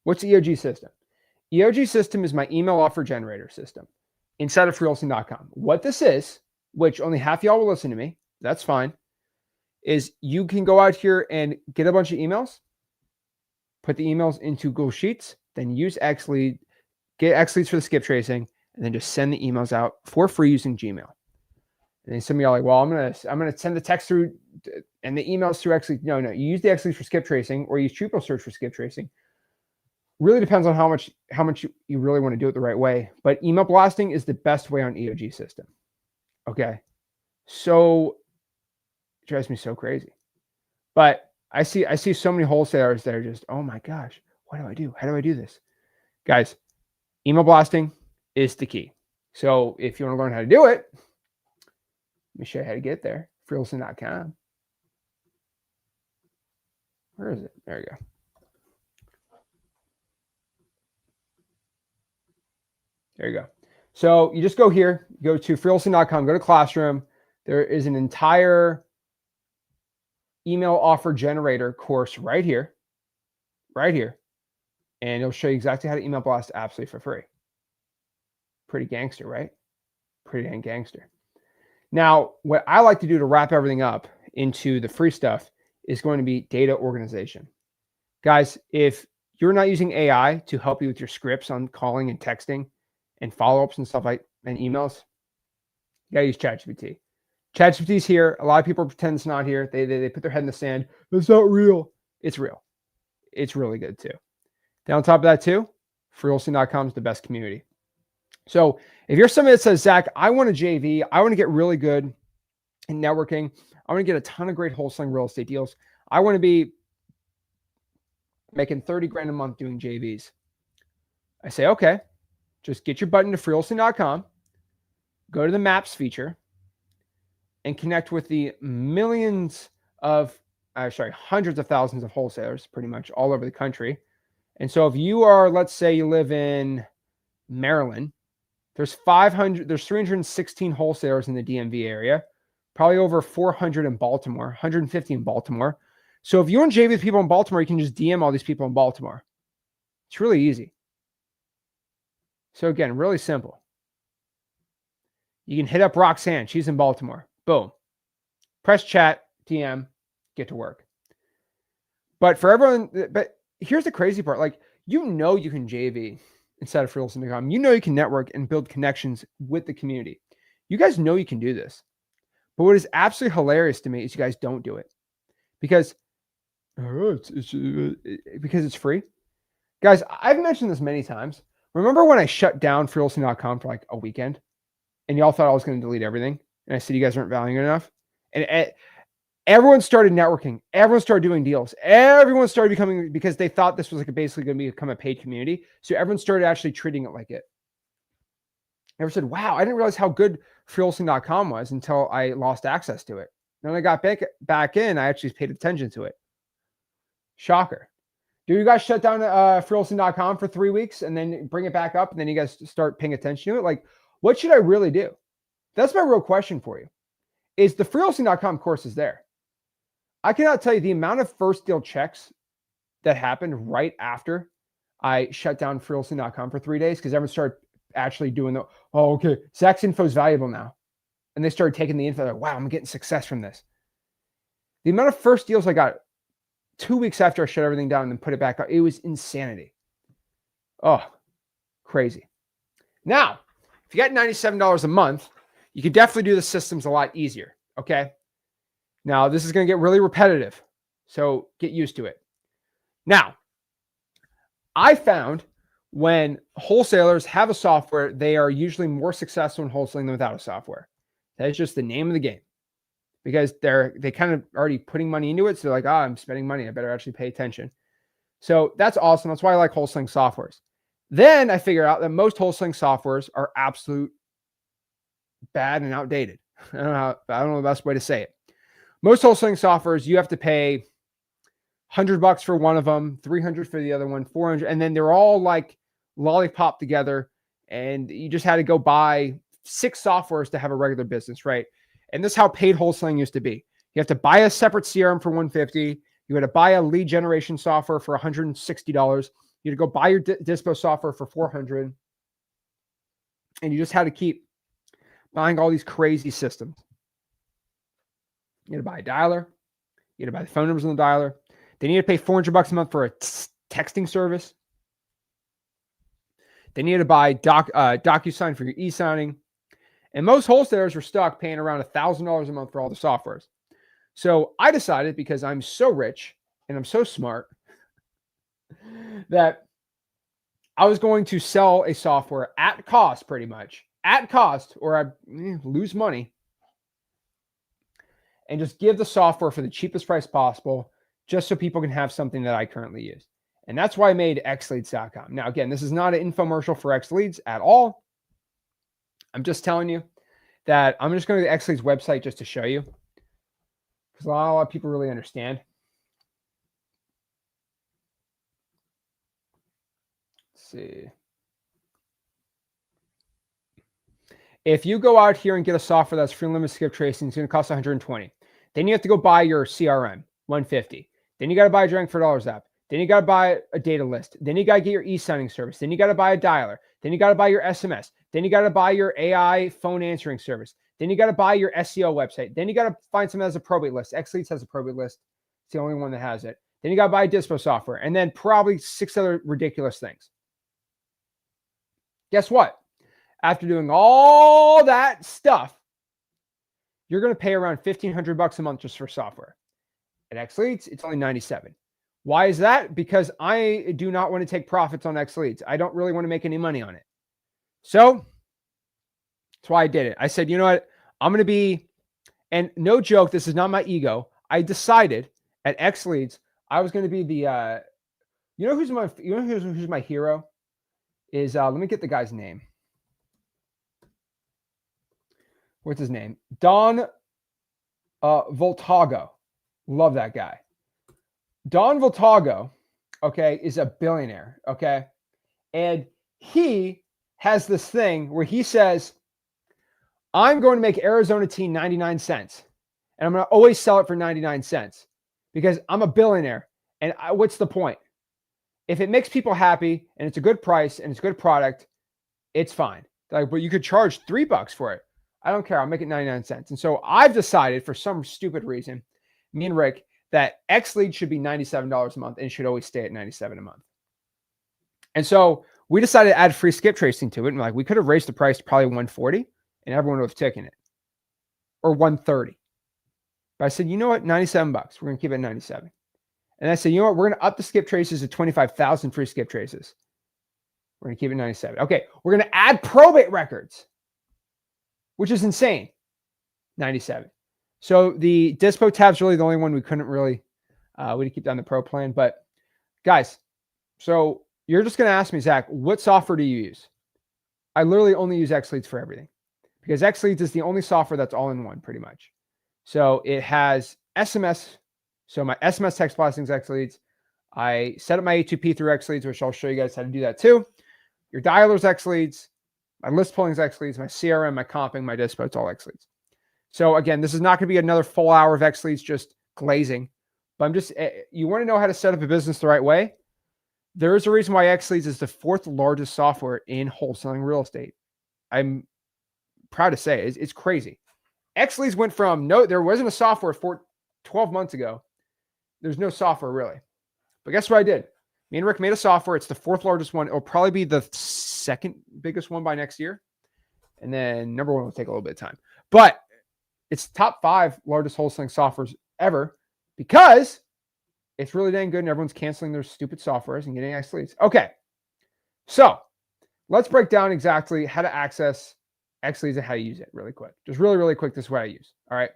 S1: What's EOG system? EOG system is my email offer generator system inside of freewholesaling.com. What this is, which only half y'all will listen to me, that's fine, is you can go out here and get a bunch of emails, put the emails into Google Sheets, then use XLead, get XLeads for the skip tracing, and then just send the emails out for free using Gmail. And then some of y'all are like, well, I'm gonna send the text through and the emails through XLead. No, you use the XLeads for skip tracing or use Triple Search for skip tracing. Really depends on how much you really want to do it the right way. But email blasting is the best way on EOG system. Okay. So it drives me so crazy. But I see so many wholesalers that are just, oh my gosh, what do I do? How do I do this? Guys, email blasting is the key. So if you want to learn how to do it, let me show you how to get there. Freewholesaling.com. Where is it? There you go. There you go. So you just go here, go to freewholesaling.com, go to Classroom. There is an entire email offer generator course right here. And it'll show you exactly how to email blast absolutely for free. Pretty gangster, right? Pretty dang gangster. Now, what I like to do to wrap everything up into the free stuff is going to be data organization. Guys, if you're not using AI to help you with your scripts on calling and texting and follow-ups and stuff like and emails, you gotta use ChatGPT. ChatGPT's here. A lot of people pretend it's not here. They put their head in the sand. It's not real. It's real. It's really good too. Then on top of that too, freewholesaling.com is the best community. So if you're somebody that says, Zach, I want a JV, I want to get really good in networking, I want to get a ton of great wholesaling real estate deals, I want to be making 30 grand a month doing JVs. I say, okay, just get your butt into freewholesaling.com, go to the maps feature, and connect with the hundreds of thousands of wholesalers pretty much all over the country. And so if you are, let's say you live in Maryland, there's 316 wholesalers in the DMV area, probably over 400 in Baltimore, 150 in Baltimore. So if you want to JV with people in Baltimore, you can just DM all these people in Baltimore. It's really easy. So again, really simple. You can hit up Roxanne. She's in Baltimore. Boom. Press chat, DM, get to work. But for everyone, but here's the crazy part. Like, you can JV inside of freewholesaling.com. You can network and build connections with the community. You guys know you can do this. But what is absolutely hilarious to me is you guys don't do it. Because it's free. Guys, I've mentioned this many times. Remember when I shut down freewholesaling.com for like a weekend and y'all thought I was going to delete everything? And I said, you guys aren't valuing it enough. And everyone started networking. Everyone started doing deals. Everyone started becoming, because they thought this was like basically going to become a paid community. So everyone started actually treating it like it. Everyone said, wow, I didn't realize how good freewholesaling.com was until I lost access to it. Then I got back in, I actually paid attention to it. Shocker. Do you guys shut down freewholesaling.com for 3 weeks and then bring it back up and then you guys start paying attention to it? Like, what should I really do? That's my real question for you. Is the freewholesaling.com course is there? I cannot tell you the amount of first deal checks that happened right after I shut down freewholesaling.com for 3 days because everyone started actually doing okay, Zach's info is valuable now. And they started taking the info, like, wow, I'm getting success from this. The amount of first deals I got 2 weeks after I shut everything down and then put it back up, it was insanity. Oh, crazy. Now, if you got $97 a month, you can definitely do the systems a lot easier, okay? Now, this is going to get really repetitive, so get used to it. Now, I found when wholesalers have a software, they are usually more successful in wholesaling than without a software. That is just the name of the game because they kind of already putting money into it. So they're like, I'm spending money. I better actually pay attention. So that's awesome. That's why I like wholesaling softwares. Then I figure out that most wholesaling softwares are absolute bad and outdated. I don't know the best way to say it. Most wholesaling softwares, you have to pay $100 for one of them, $300 for the other one, $400, and then they're all like lollipop together, and you just had to go buy 6 softwares to have a regular business, right? And this is how paid wholesaling used to be. You have to buy a separate CRM for $150. You had to buy a lead generation software for $160. You You had to go buy your dispo software for $400, and you just had to keep buying all these crazy systems. You had to buy a dialer. You had to buy the phone numbers on the dialer. Then you had to pay $400 a month for a texting service. Then you had to buy DocuSign for your e-signing. And most wholesalers were stuck paying around $1,000 a month for all the softwares. So I decided, because I'm so rich and I'm so smart, that I was going to sell a software at cost, pretty much at cost, or I lose money, and just give the software for the cheapest price possible, just so people can have something that I currently use. And that's why I made xleads.com. Now, again, this is not an infomercial for xleads at all. I'm just telling you that I'm just going to the xleads website just to show you, because a lot of people really understand. Let's see. If you go out here and get a software that's free limit skip tracing, it's going to cost $120. Then you have to go buy your CRM, $150. Then you got to buy a Drank for Dollars app. Then you got to buy a data list. Then you got to get your e-signing service. Then you got to buy a dialer. Then you got to buy your SMS. Then you got to buy your AI phone answering service. Then you got to buy your SEO website. Then you got to find something that has a probate list. xleads has a probate list. It's the only one that has it. Then you got to buy dispo software, and then probably 6 other ridiculous things. Guess what? After doing all that stuff, you're going to pay around $1,500 a month just for software. At xleads, it's only $97. Why is that? Because I do not want to take profits on xleads. I don't really want to make any money on it. So that's why I did it. I said, you know what? I'm going to be, and no joke, this is not my ego. I decided at xleads, I was going to be the, who's my hero is, let me get the guy's name. What's his name? Don Voltago. Love that guy. Don Voltago, okay, is a billionaire, okay? And he has this thing where he says, I'm going to make Arizona tea 99 cents. And I'm going to always sell it for 99 cents because I'm a billionaire. And what's the point? If it makes people happy and it's a good price and it's a good product, it's fine. Like, but you could charge $3 for it. I don't care. I'll make it 99 cents. And so I've decided, for some stupid reason, me and Rick, that xleads should be $97 a month and it should always stay at $97 a month. And so we decided to add free skip tracing to it. And we could have raised the price to probably $140 and everyone would have taken it, or $130. But I said, you know what? $97. We're going to keep it at 97. And I said, you know what? We're going to up the skip traces to 25,000 free skip traces. We're going to keep it 97. Okay. We're going to add probate records, which is insane. 97. So the dispo tab's really the only one we couldn't really, we did keep down the pro plan. But guys, so you're just going to ask me, Zach, what software do you use? I literally only use xleads for everything, because xleads is the only software that's all in one, pretty much. So it has SMS. So my SMS text blasting is xleads. I set up my A2P through xleads, which I'll show you guys how to do that too. Your dialer's xleads. My list pulling is xleads. My CRM, my comping, my dispo, it's all xleads. So again, this is not going to be another full hour of xleads just glazing, but I'm just, you want to know how to set up a business the right way. There is a reason why xleads is the 4th largest software in wholesaling real estate. I'm proud to say it's crazy. xleads went from there wasn't a software for 12 months ago. There's no software really, but guess what I did? Me and Rick made a software. It's the 4th largest one. It'll probably be the 2nd biggest one by next year. And then number 1 will take a little bit of time, but it's top 5 largest wholesaling softwares ever, because it's really dang good and everyone's canceling their stupid softwares and getting xleads. Okay. So let's break down exactly how to access xleads and how to use it really quick. Just really, really quick. This is what I use. All right.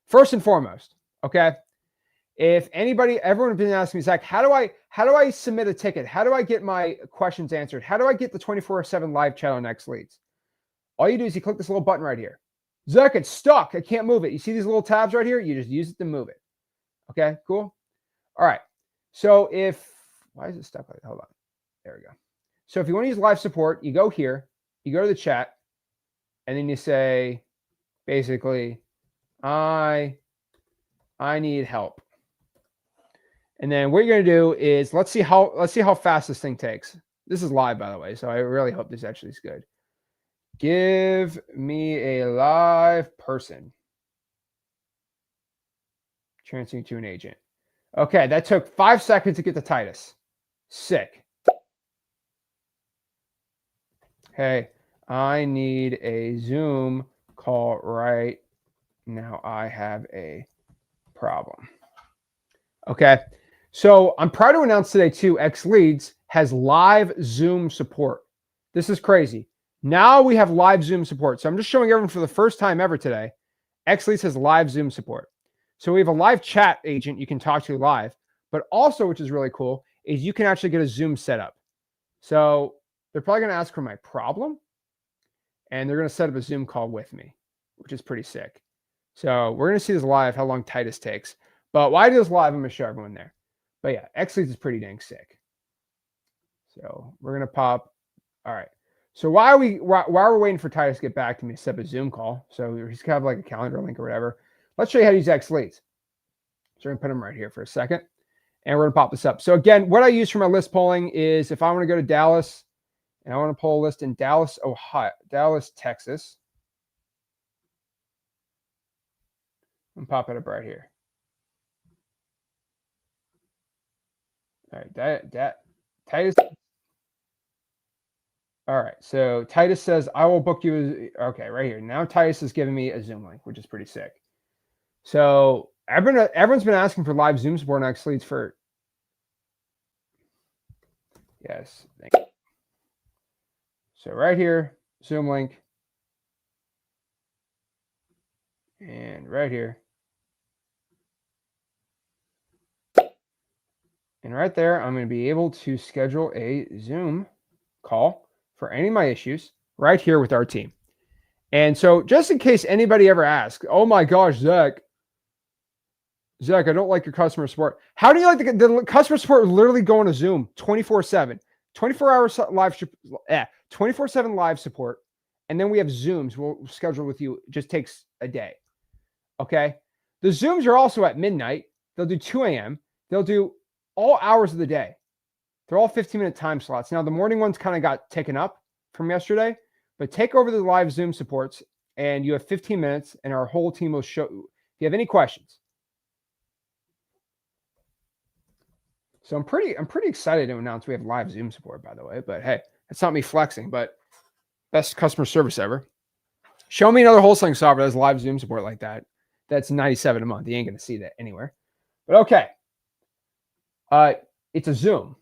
S1: First and foremost. Okay. If everyone has been asking me, Zach, how do I submit a ticket? How do I get my questions answered? How do I get the 24/7 live chat on xleads? All you do is you click this little button right here. Zach, it's stuck. I can't move it. You see these little tabs right here? You just use it to move it. Okay, cool. All right. So why is it stuck? Hold on. There we go. So if you want to use live support, you go here, you go to the chat, and then you say, basically, I need help. And then what you're going to do is let's see how fast this thing takes. This is live, by the way, so I really hope this actually is good. Give me a live person. Transferring to an agent. Okay, that took 5 seconds to get to Titus. Sick. Hey, I need a Zoom call right now. I have a problem. Okay, so I'm proud to announce today too, X Leads has live Zoom support. This is crazy. Now we have live Zoom support. So I'm just showing everyone for the first time ever today. X Leads has live Zoom support. So we have a live chat agent you can talk to live, but also, which is really cool, is you can actually get a Zoom set up. So they're probably going to ask for my problem, and they're going to set up a Zoom call with me, which is pretty sick. So we're going to see this live, how long Titus takes. But while I do this live, I'm going to show everyone there. But yeah, X Leads is pretty dang sick. So we're going to pop. All right. So while we're waiting for Titus to get back to me to set up a Zoom call, so he's got like a calendar link or whatever. Let's show you how to use X Leads. So we're going to put them right here for a second. And we're going to pop this up. So again, what I use for my list polling is if I want to go to Dallas and I want to poll a list in Dallas, Ohio, Dallas, Texas. I'm pop it up right here. All right, that Titus. All right, so Titus says, I will book you. Okay, right here. Now Titus is giving me a Zoom link, which is pretty sick. So everyone's been asking for live Zoom support on X Leads for. Yes, thank you. So right here, Zoom link. And right here. And right there, I'm going to be able to schedule a Zoom call for any of my issues right here with our team. And so just in case anybody ever asks, oh my gosh, Zach, I don't like your customer support. How do you like the customer support literally go on a Zoom 24/7, 24-hour live, 24/7 live support. And then we have Zooms we'll schedule with you. It just takes a day. Okay. The Zooms are also at midnight. They'll do 2 a.m. They'll do all hours of the day. They're all 15-minute time slots. Now, the morning ones kind of got taken up from yesterday, but take over the live Zoom supports and you have 15 minutes and our whole team will show you if you have any questions. So I'm pretty excited to announce we have live Zoom support, by the way, but hey, it's not me flexing, but best customer service ever. Show me another wholesaling software that has live Zoom support like that. That's $97 a month. You ain't going to see that anywhere. But okay. It's a Zoom.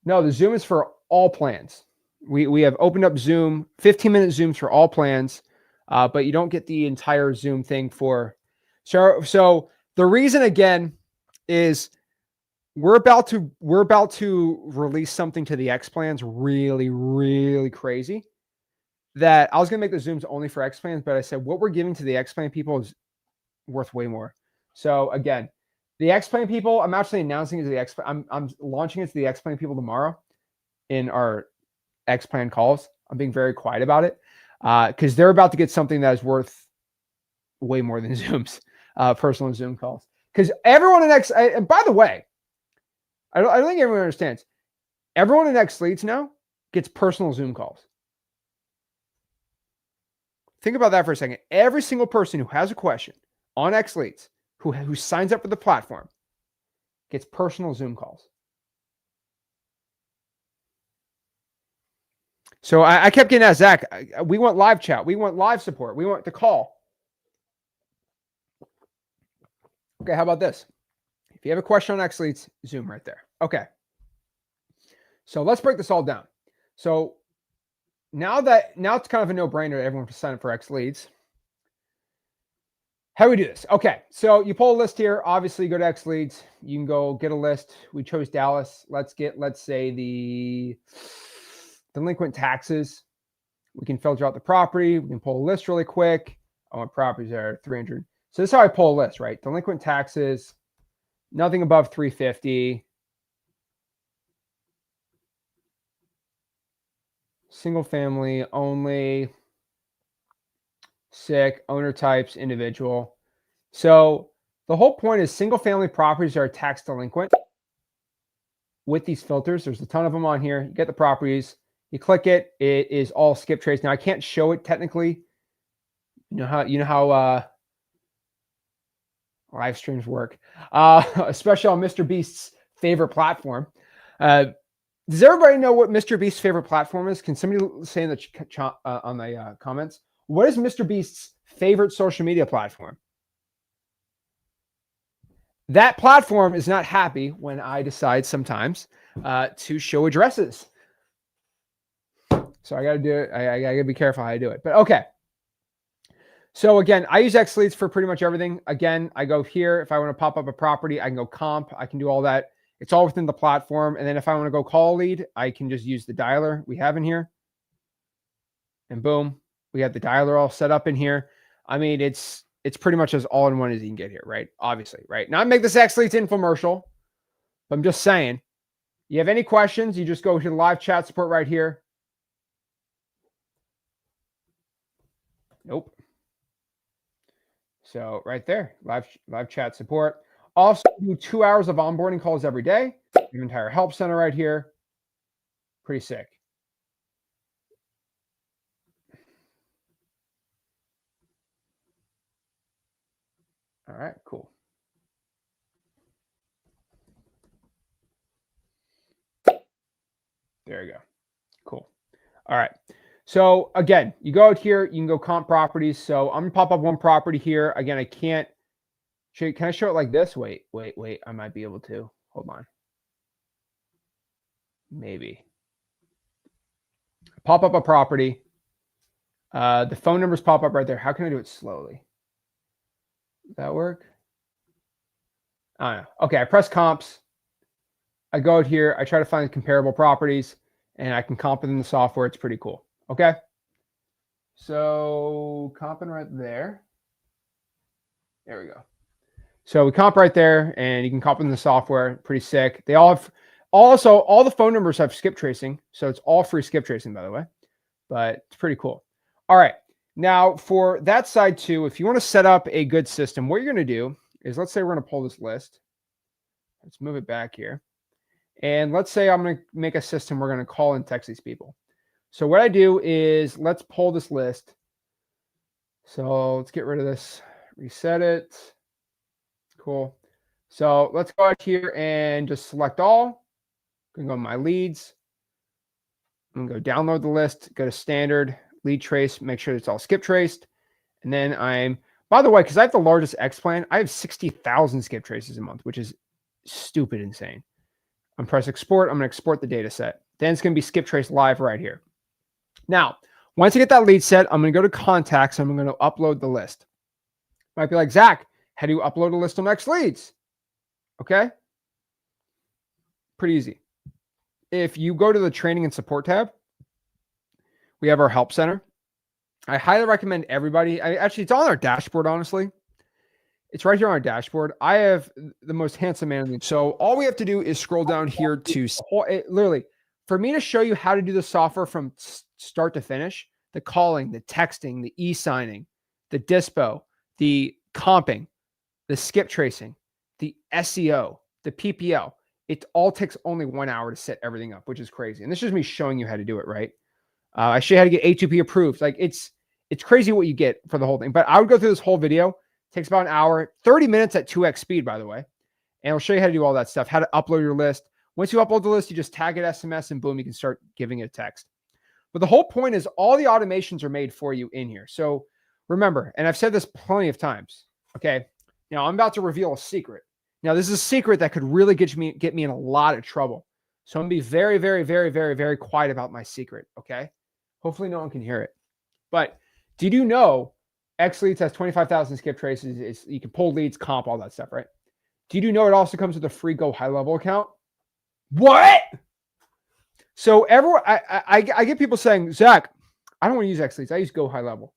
S1: No, the Zoom is for all plans. We have opened up Zoom, 15-minute Zooms for all plans, but you don't get the entire Zoom thing for. So the reason again is we're about to release something to the X plans really, really crazy. That I was gonna make the Zooms only for X plans, but I said what we're giving to the X plan people is worth way more. So again, the X Plan people, I'm actually announcing it to the X Plan. I'm launching it to the X Plan people tomorrow in our X Plan calls. I'm being very quiet about it because they're about to get something that is worth way more than Zooms, personal Zoom calls. Because everyone in X, and by the way, I don't think everyone understands. Everyone in X Leads now gets personal Zoom calls. Think about that for a second. Every single person who has a question on X Leads, who signs up for the platform, gets personal Zoom calls. So I kept getting asked, Zach, we want live chat. We want live support. We want the call. Okay, how about this? If you have a question on X Leads, Zoom right there. Okay. So let's break this all down. So now it's kind of a no-brainer. Everyone to sign up for X Leads. How do we do this? Okay, so you pull a list here. Obviously, you go to X Leads. You can go get a list. We chose Dallas. Let's say the delinquent taxes. We can filter out the property. We can pull a list really quick. I want properties that are 300. So this is how I pull a list, right? Delinquent taxes, nothing above 350. Single family only. Sick, owner types, individual. So the whole point is single family properties are tax delinquent. with these filters. There's a ton of them on here. You get the properties. You click it. It is all skip trace. Now I can't show it technically. You know how live streams work, especially on Mr. Beast's favorite platform. Does everybody know what Mr. Beast's favorite platform is? Can somebody say in the on the comments? What is Mr. Beast's favorite social media platform? That platform is not happy when I decide sometimes to show addresses. So I got to do it. I got to be careful how I do it. But okay. So again, I use XLeads for pretty much everything. Again, I go here. If I want to pop up a property, I can go comp. I can do all that. It's all within the platform. And then if I want to go call a lead, I can just use the dialer we have in here. And boom, we have the dialer all set up in here. I mean, it's pretty much as all-in-one as you can get here, right? Obviously, right? Not make this XLeads infomercial, but I'm just saying. You have any questions, you just go to the live chat support right here. Nope. So right there, live chat support. Also do 2 hours of onboarding calls every day. Your entire help center right here. Pretty sick. All right, cool. There you go. Cool. All right. So again, you go out here, you can go comp properties. So I'm gonna pop up one property here. Again, I can't show you. Can I show it like this? Wait. I might be able to. Hold on. Maybe. Pop up a property. The phone numbers pop up right there. How can I do it slowly? Does that work? I don't know. Okay, I press comps. I go out here. I try to find comparable properties, and I can comp it in the software. It's pretty cool. Okay. So comping right there. There we go. So we comp right there, and you can comp in the software. Pretty sick. They all have also all the phone numbers have skip tracing, so it's all free skip tracing, by the way. But it's pretty cool. All right. Now for that side too, if you want to set up a good system, what you're going to do is, let's say we're going to pull this list. Let's move it back here. And let's say I'm going to make a system. We're going to call and text these people. So what I do is, let's pull this list. So let's get rid of this, reset it. Cool. So let's go out here and just select all. I'm going to go to my leads. I'm going to go download the list, go to standard, lead trace, make sure it's all skip traced. And then by the way, because I have the largest X plan, I have 60,000 skip traces a month, which is stupid insane. I'm press export. I'm going to export the data set. Then it's going to be skip trace live right here. Now, once I get that lead set, I'm going to go to contacts. And I'm going to upload the list. Might be like, Zach, how do you upload a list on XLeads? Okay. Pretty easy. If you go to the training and support tab, we have our help center. I highly recommend everybody. Actually, it's on our dashboard, honestly. It's right here on our dashboard. I have the most handsome man. So all we have to do is scroll down here to literally, for me to show you how to do the software from start to finish, the calling, the texting, the e-signing, the dispo, the comping, the skip tracing, the SEO, the PPL. It all takes only 1 hour to set everything up, which is crazy. And this is me showing you how to do it, right? I show you how to get A2P approved. Like it's crazy what you get for the whole thing. But I would go through this whole video. It takes about an hour, 30 minutes at 2x speed, by the way. And I'll show you how to do all that stuff, how to upload your list. Once you upload the list, you just tag it SMS and boom, you can start giving it a text. But the whole point is all the automations are made for you in here. So remember, and I've said this plenty of times, okay? Now I'm about to reveal a secret. Now this is a secret that could really get me in a lot of trouble. So I'm gonna be very, very, very, very, very quiet about my secret, okay? Hopefully no one can hear it. But did you know XLeads has 25,000 skip traces? You can pull leads, comp, all that stuff, right? Did you know it also comes with a free Go High Level account? What? So everyone, I get people saying, Zach, I don't want to use XLeads. I use Go High Level.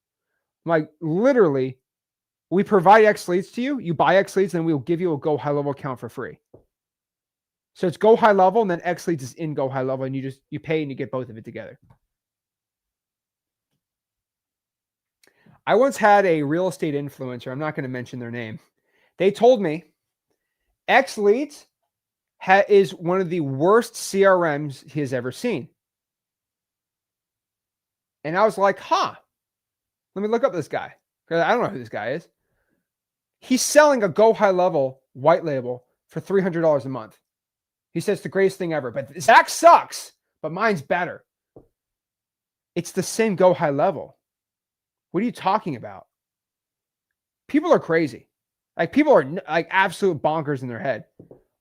S1: I'm like, literally, we provide XLeads to you. You buy XLeads, and we'll give you a Go High Level account for free. So it's Go High Level, and then XLeads is in Go High Level, and you pay and you get both of it together. I once had a real estate influencer. I'm not going to mention their name. They told me XLeads is one of the worst CRMs he has ever seen. And I was like, let me look up this guy, because I don't know who this guy is. He's selling a Go High Level white label for $300 a month. He says it's the greatest thing ever, but Zach sucks, but mine's better. It's the same Go High Level. What are you talking about? People are crazy. Like, people are like absolute bonkers in their head.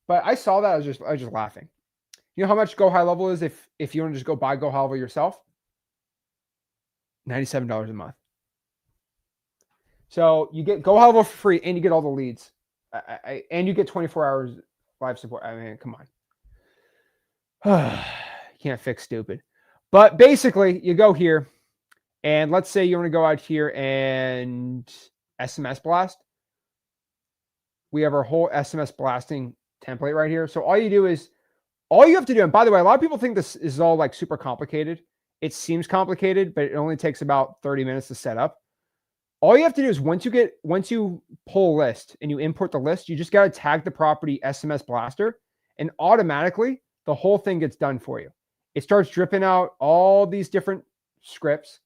S1: But I saw that, I was just laughing. You know how much Go High Level is if you want to just go buy Go High Level yourself? $97 a month. So you get Go High Level for free, and you get all the leads, and you get 24 hours live support. I mean, come on. You can't fix stupid. But basically, you go here, and let's say you want to go out here and SMS blast. We have our whole SMS blasting template right here. So all you have to do, and by the way, a lot of people think this is all like super complicated. It seems complicated, but it only takes about 30 minutes to set up. All you have to do is once you pull a list and you import the list, you just got to tag the property SMS blaster, and automatically the whole thing gets done for you. It starts dripping out all these different scripts.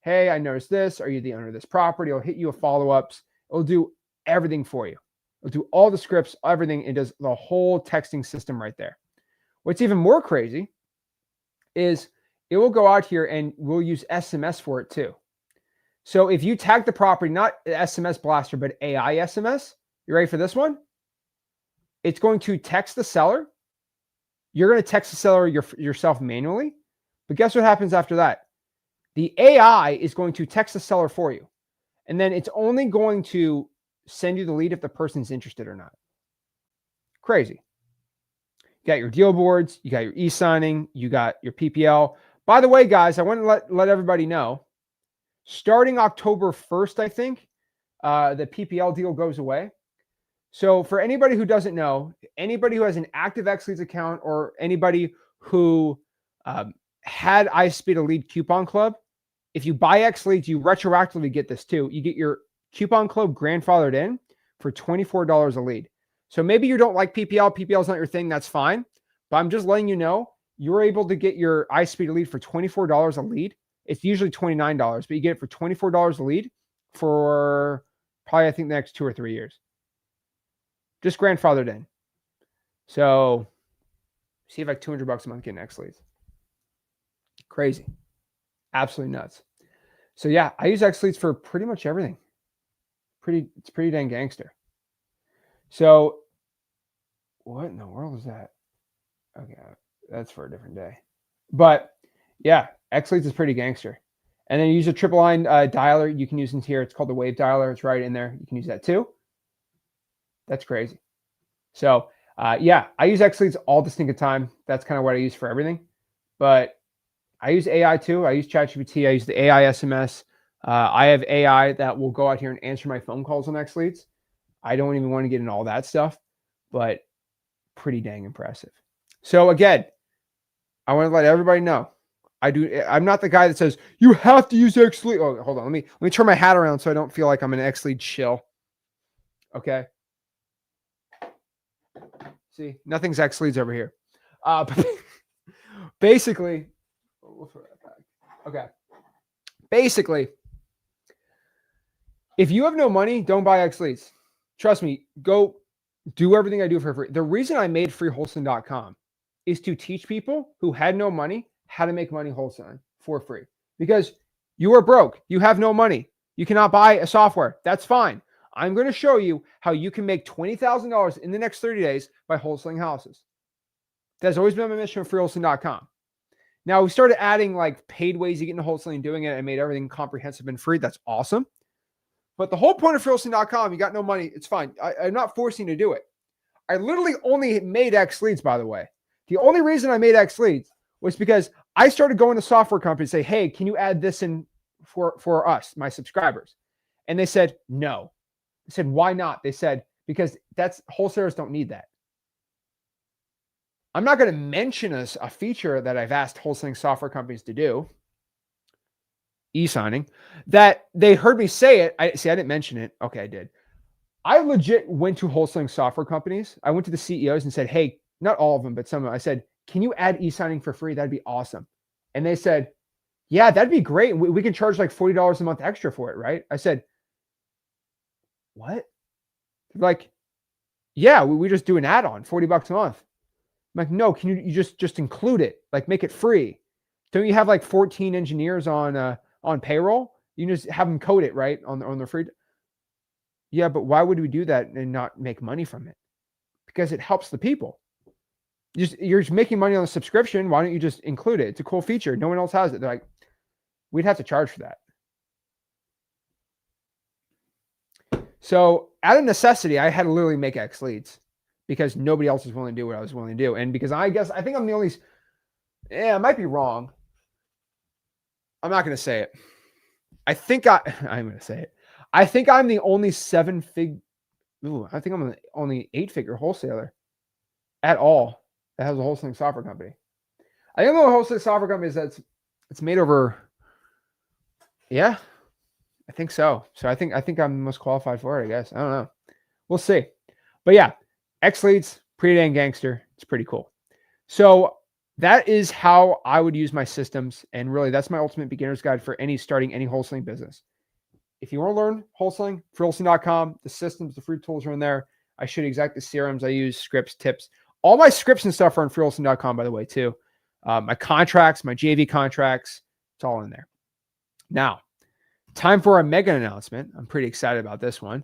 S1: Hey, I noticed this. Are you the owner of this property? It'll hit you with follow-ups. It'll do everything for you. It'll do all the scripts, everything. It does the whole texting system right there. What's even more crazy is it will go out here and we'll use SMS for it too. So if you tag the property, not SMS blaster, but AI SMS, you ready for this one? It's going to text the seller. You're going to text the seller yourself manually. But guess what happens after that? The AI is going to text the seller for you. And then it's only going to send you the lead if the person's interested or not. Crazy. You got your deal boards. You got your e-signing. You got your PPL. By the way, guys, I want to let everybody know, starting October 1st, I think, the PPL deal goes away. So for anybody who doesn't know, anybody who has an active XLeads account or anybody who had iSpeed a Lead Coupon Club, if you buy XLeads, you retroactively get this too. You get your coupon club grandfathered in for $24 a lead. So maybe you don't like PPL. PPL is not your thing. That's fine. But I'm just letting you know, you're able to get your iSpeed a Lead for $24 a lead. It's usually $29, but you get it for $24 a lead for probably, I think, the next 2 or 3 years. Just grandfathered in. So see if like $200 a month getting XLeads. Crazy. Absolutely nuts. So yeah, I use XLeads for pretty much everything. It's pretty dang gangster. So what in the world is that? Okay, that's for a different day. But yeah, XLeads is pretty gangster. And then you use a triple line dialer. You can use in here. It's called the Wave Dialer. It's right in there. You can use that too. That's crazy. So yeah, I use XLeads all the stinking time. That's kind of what I use for everything. But I use AI too. I use ChatGPT. I use the AI SMS. I have AI that will go out here and answer my phone calls on XLeads. I don't even want to get into all that stuff, but pretty dang impressive. So again, I want to let everybody know, I'm not the guy that says you have to use XLeads. Oh, hold on. Let me turn my hat around so I don't feel like I'm an XLead shill. Okay. See, nothing's XLeads over here. Basically, we'll throw that back. Okay. Basically, if you have no money, don't buy XLeads. Trust me, go do everything I do for free. The reason I made freewholesaling.com is to teach people who had no money how to make money wholesaling for free. Because you are broke. You have no money. You cannot buy a software. That's fine. I'm going to show you how you can make $20,000 in the next 30 days by wholesaling houses. That's always been my mission of freewholesaling.com. Now, we started adding like paid ways to get into wholesaling and doing it. I made everything comprehensive and free. That's awesome. But the whole point of freewholesaling.com, you got no money, it's fine. I'm not forcing you to do it. I literally only made XLeads, by the way. The only reason I made XLeads was because I started going to software companies and say, hey, can you add this in for us, my subscribers? And they said, no. I said, why not? They said, because wholesalers don't need that. I'm not going to mention a feature that I've asked wholesaling software companies to do, e-signing, that they heard me say it. I didn't mention it. Okay, I did. I legit went to wholesaling software companies. I went to the CEOs and said, hey, not all of them, but some of them. I said, can you add e-signing for free? That'd be awesome. And they said, yeah, that'd be great. We can charge like $40 a month extra for it, right? I said, what? Like, yeah, we just do an add-on, $40 a month. I'm like, no, can you just include it? Like, make it free. Don't you have like 14 engineers on payroll? You can just have them code it, right? On their free. Yeah, but why would we do that and not make money from it? Because it helps the people. You're just making money on the subscription. Why don't you just include it? It's a cool feature. No one else has it. They're like, we'd have to charge for that. So out of necessity, I had to literally make X leads because nobody else was willing to do what I was willing to do. And because I think I'm the only, I might be wrong. I'm not going to say it. I'm going to say it. I think I'm the only I think I'm the only 8-figure wholesaler at all that has a wholesaling software company. I think the wholesaling software company is it's made over. Yeah, I think so. So I think I'm the most qualified for it, I guess. I don't know. We'll see. But yeah, X leads, pretty dang gangster. It's pretty cool. So that is how I would use my systems. And really, that's my ultimate beginner's guide for starting any wholesaling business. If you want to learn wholesaling, wholesaling.com, the systems, the free tools are in there. I show you exactly the CRMs I use, scripts, tips. All my scripts and stuff are on wholesaling.com, by the way, too. My contracts, my JV contracts, it's all in there. Now, time for a mega announcement. I'm pretty excited about this one,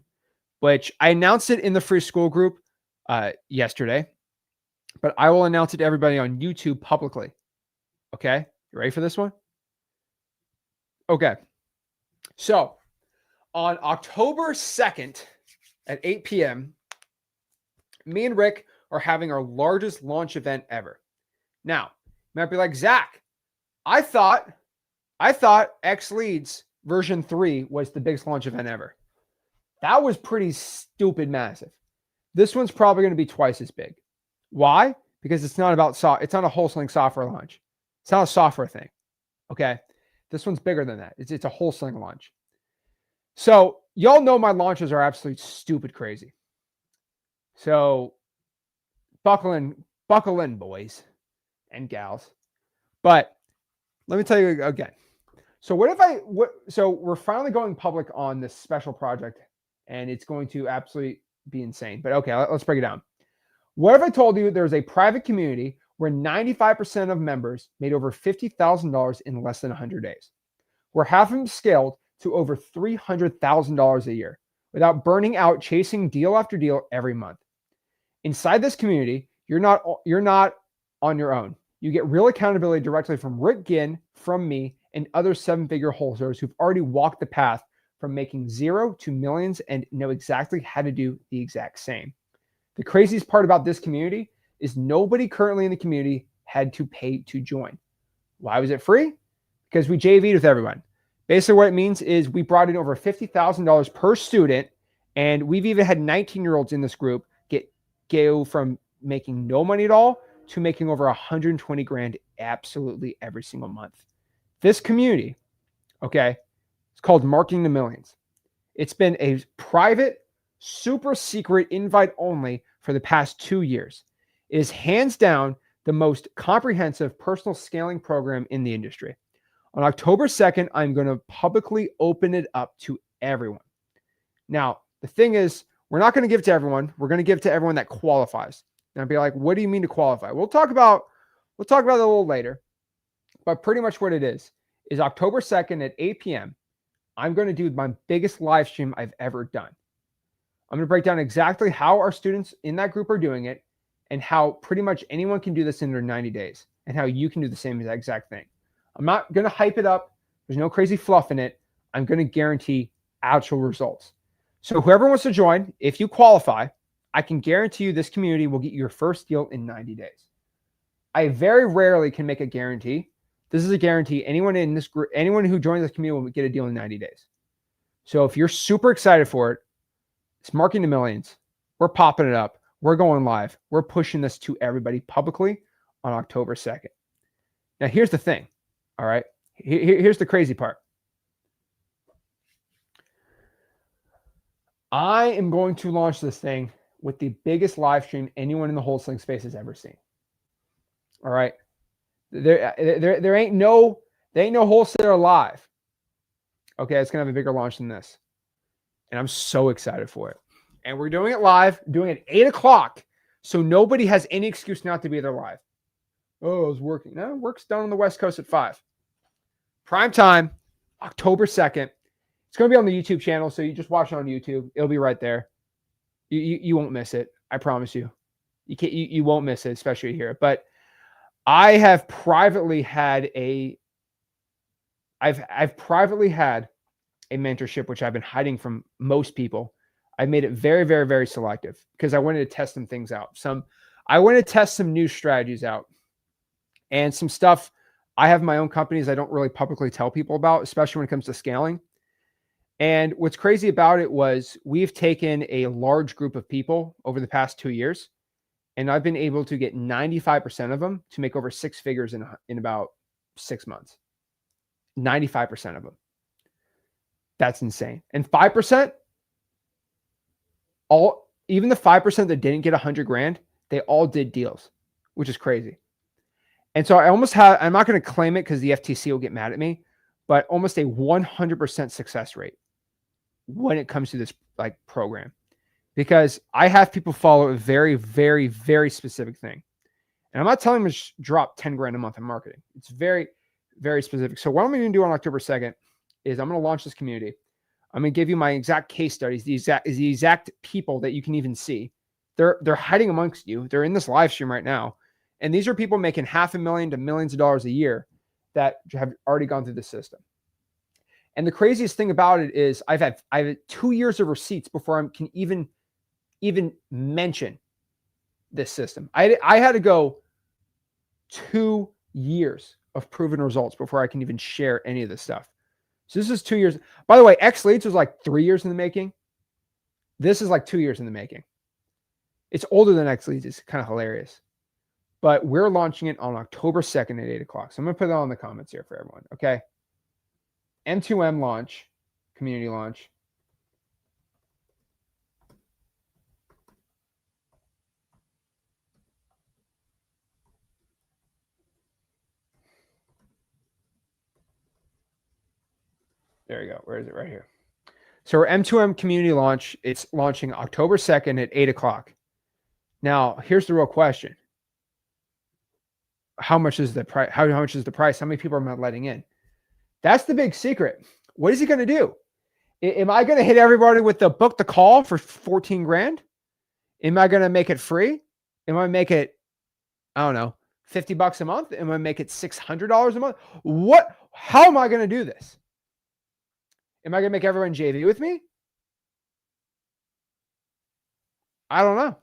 S1: which I announced it in the free school group yesterday, but I will announce it to everybody on YouTube publicly. Okay? You ready for this one? Okay. So, on October 2nd at 8 p.m., me and Rick are having our largest launch event ever. Now, you might be like, Zach, I thought X Leads version 3 was the biggest launch event ever. That was pretty stupid massive. This one's probably going to be twice as big. Why? Because it's not it's not a wholesaling software launch. It's not a software thing. Okay. This one's bigger than that. It's a wholesaling launch. So y'all know my launches are absolutely stupid crazy. So buckle in, boys and gals. But let me tell you again. So so we're finally going public on this special project, and it's going to absolutely be insane. But okay, let's break it down. What if I told you there's a private community where 95% of members made over $50,000 in less than 100 days, where half of them scaled to over $300,000 a year without burning out chasing deal after deal every month? Inside this community, you're not on your own. You get real accountability directly from Zach Ginn, from me, and other 7-figure wholesalers who've already walked the path from making zero to millions and know exactly how to do the exact same. The craziest part about this community is nobody currently in the community had to pay to join. Why was it free? Because we JV'd with everyone. Basically what it means is we brought in over $50,000 per student, and we've even had 19-year-olds in this group go from making no money at all to making over 120 grand absolutely every single month. This community, okay, it's called Marketing to Millions. It's been a private, super secret, invite only for the past 2 years. It is hands down the most comprehensive personal scaling program in the industry. On October 2nd, I'm going to publicly open it up to everyone. Now, the thing is, we're not going to give it to everyone. We're going to give it to everyone that qualifies. And I'll be like, what do you mean to qualify? We'll talk about it a little later. But pretty much what it is October 2nd at 8 p.m., I'm going to do my biggest live stream I've ever done. I'm going to break down exactly how our students in that group are doing it and how pretty much anyone can do this in under 90 days and how you can do the same exact thing. I'm not going to hype it up. There's no crazy fluff in it. I'm going to guarantee actual results. So whoever wants to join, if you qualify, I can guarantee you this community will get your first deal in 90 days. I very rarely can make a guarantee. This is a guarantee. Anyone in this group, anyone who joins this community will get a deal in 90 days. So if you're super excited for it, it's Marketing to Millions. We're popping it up. We're going live. We're pushing this to everybody publicly on October 2nd. Now, here's the thing. All right. Here's the crazy part. I am going to launch this thing with the biggest live stream anyone in the wholesaling space has ever seen. All right. There ain't no wholesaler live. Okay, it's gonna have a bigger launch than this. And I'm so excited for it. And we're doing it live, doing it at 8 o'clock. So nobody has any excuse not to be there live. Oh, I was working. No, work's done on the West Coast at 5. Prime time, October 2nd. It's going to be on the YouTube channel, so you just watch it on YouTube. It'll be right there. You won't miss it. I promise you. You won't miss it, especially here. But I have privately had I've privately had a mentorship, which I've been hiding from most people. I've made it very, very, very selective because I wanted to test some things out. I wanted to test some new strategies out and some stuff. I have my own companies I don't really publicly tell people about, especially when it comes to scaling. And what's crazy about it was we've taken a large group of people over the past 2 years, and I've been able to get 95% of them to make over 6 figures in about 6 months. 95% of them. That's insane. And 5%, even the 5% that didn't get 100 grand, they all did deals, which is crazy. And so I'm not going to claim it because the FTC will get mad at me, but almost a 100% success rate when it comes to this program, because I have people follow a very, very, very specific thing. And I'm not telling them to drop 10 grand a month in marketing. It's very, very specific. So what I'm going to do on October 2nd is I'm going to launch this community. I'm going to give you my exact case studies, the exact people that you can even see. They're hiding amongst you. They're in this live stream right now. And these are people making $500,000 to millions of dollars a year that have already gone through the system. And the craziest thing about it is I've had 2 years of receipts before I can even mention this system. I had to go 2 years of proven results before I can even share any of this stuff. So this is 2 years. By the way, X Leads was like 3 years in the making. This is like 2 years in the making. It's older than X Leads. It's kind of hilarious. But we're launching it on October 2nd at 8 o'clock. So I'm going to put that on the comments here for everyone. Okay. M2M launch, community launch. There you go. Where is it? Right here. So our M2M community launch, it's launching October 2nd at 8 o'clock. Now, here's the real question. How much is the price? How much is the price? How many people am I letting in? That's the big secret. What is he going to do? Am I going to hit everybody with the book the call for 14 grand? Am I going to make it free? Am I make it, I don't know, $50 a month? Am I make it $600 a month? How am I going to do this? Am I going to make everyone JV with me? I don't know.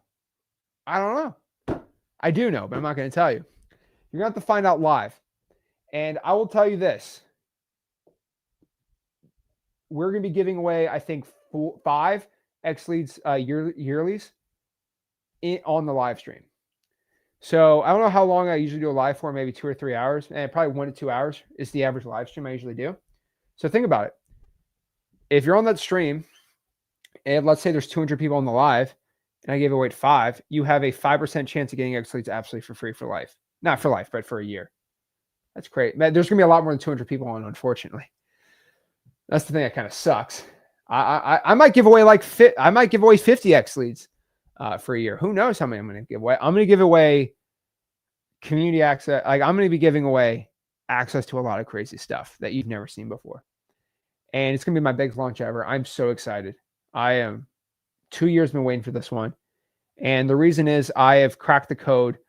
S1: I do know, but I'm not going to tell you. You're going to have to find out live. And I will tell you this. We're going to be giving away, I think, 5 X Leads yearlies on the live stream. So I don't know how long I usually do a live for, maybe 2 or 3 hours. And probably 1 to 2 hours is the average live stream I usually do. So think about it. If you're on that stream, and let's say there's 200 people on the live, and I gave away 5, you have a 5% chance of getting X Leads absolutely for free for life. Not for life, but for a year. That's great. Man, there's going to be a lot more than 200 people on, unfortunately. That's the thing that kind of sucks. I might give away I might give away 50 X Leads for a year. Who knows how many I'm going to give away? I'm going to give away community access. I'm going to be giving away access to a lot of crazy stuff that you've never seen before. And it's going to be my biggest launch ever. I'm so excited. I am 2 years been waiting for this one. And the reason is I have cracked the code.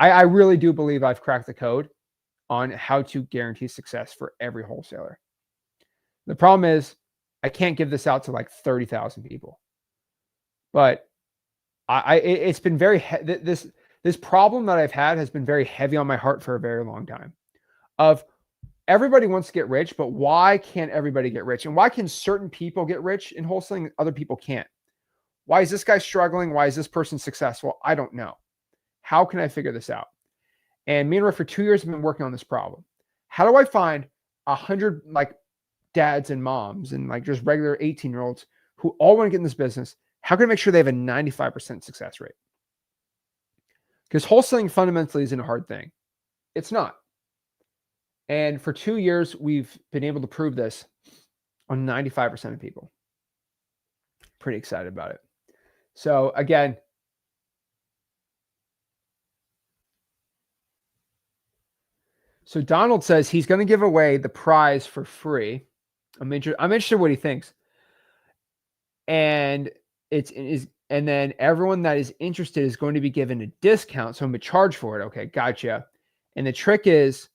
S1: I really do believe I've cracked the code on how to guarantee success for every wholesaler. The problem is I can't give this out to like 30,000 people. But it's been very this problem that I've had has been very heavy on my heart for a very long time. Of everybody wants to get rich, but why can't everybody get rich? And why can certain people get rich in wholesaling and other people can't? Why is this guy struggling? Why is this person successful? I don't know. How can I figure this out? And me and Rick for 2 years have been working on this problem. How do I find 100 dads and moms and just regular 18-year-olds who all want to get in this business? How can I make sure they have a 95% success rate? Because wholesaling fundamentally isn't a hard thing. It's not. And for 2 years, we've been able to prove this on 95% of people. Pretty excited about it. So again, so Donald says he's going to give away the prize for free. I'm interested in what he thinks. And and then everyone that is interested is going to be given a discount. So I'm going to charge for it. Okay, gotcha. And the trick is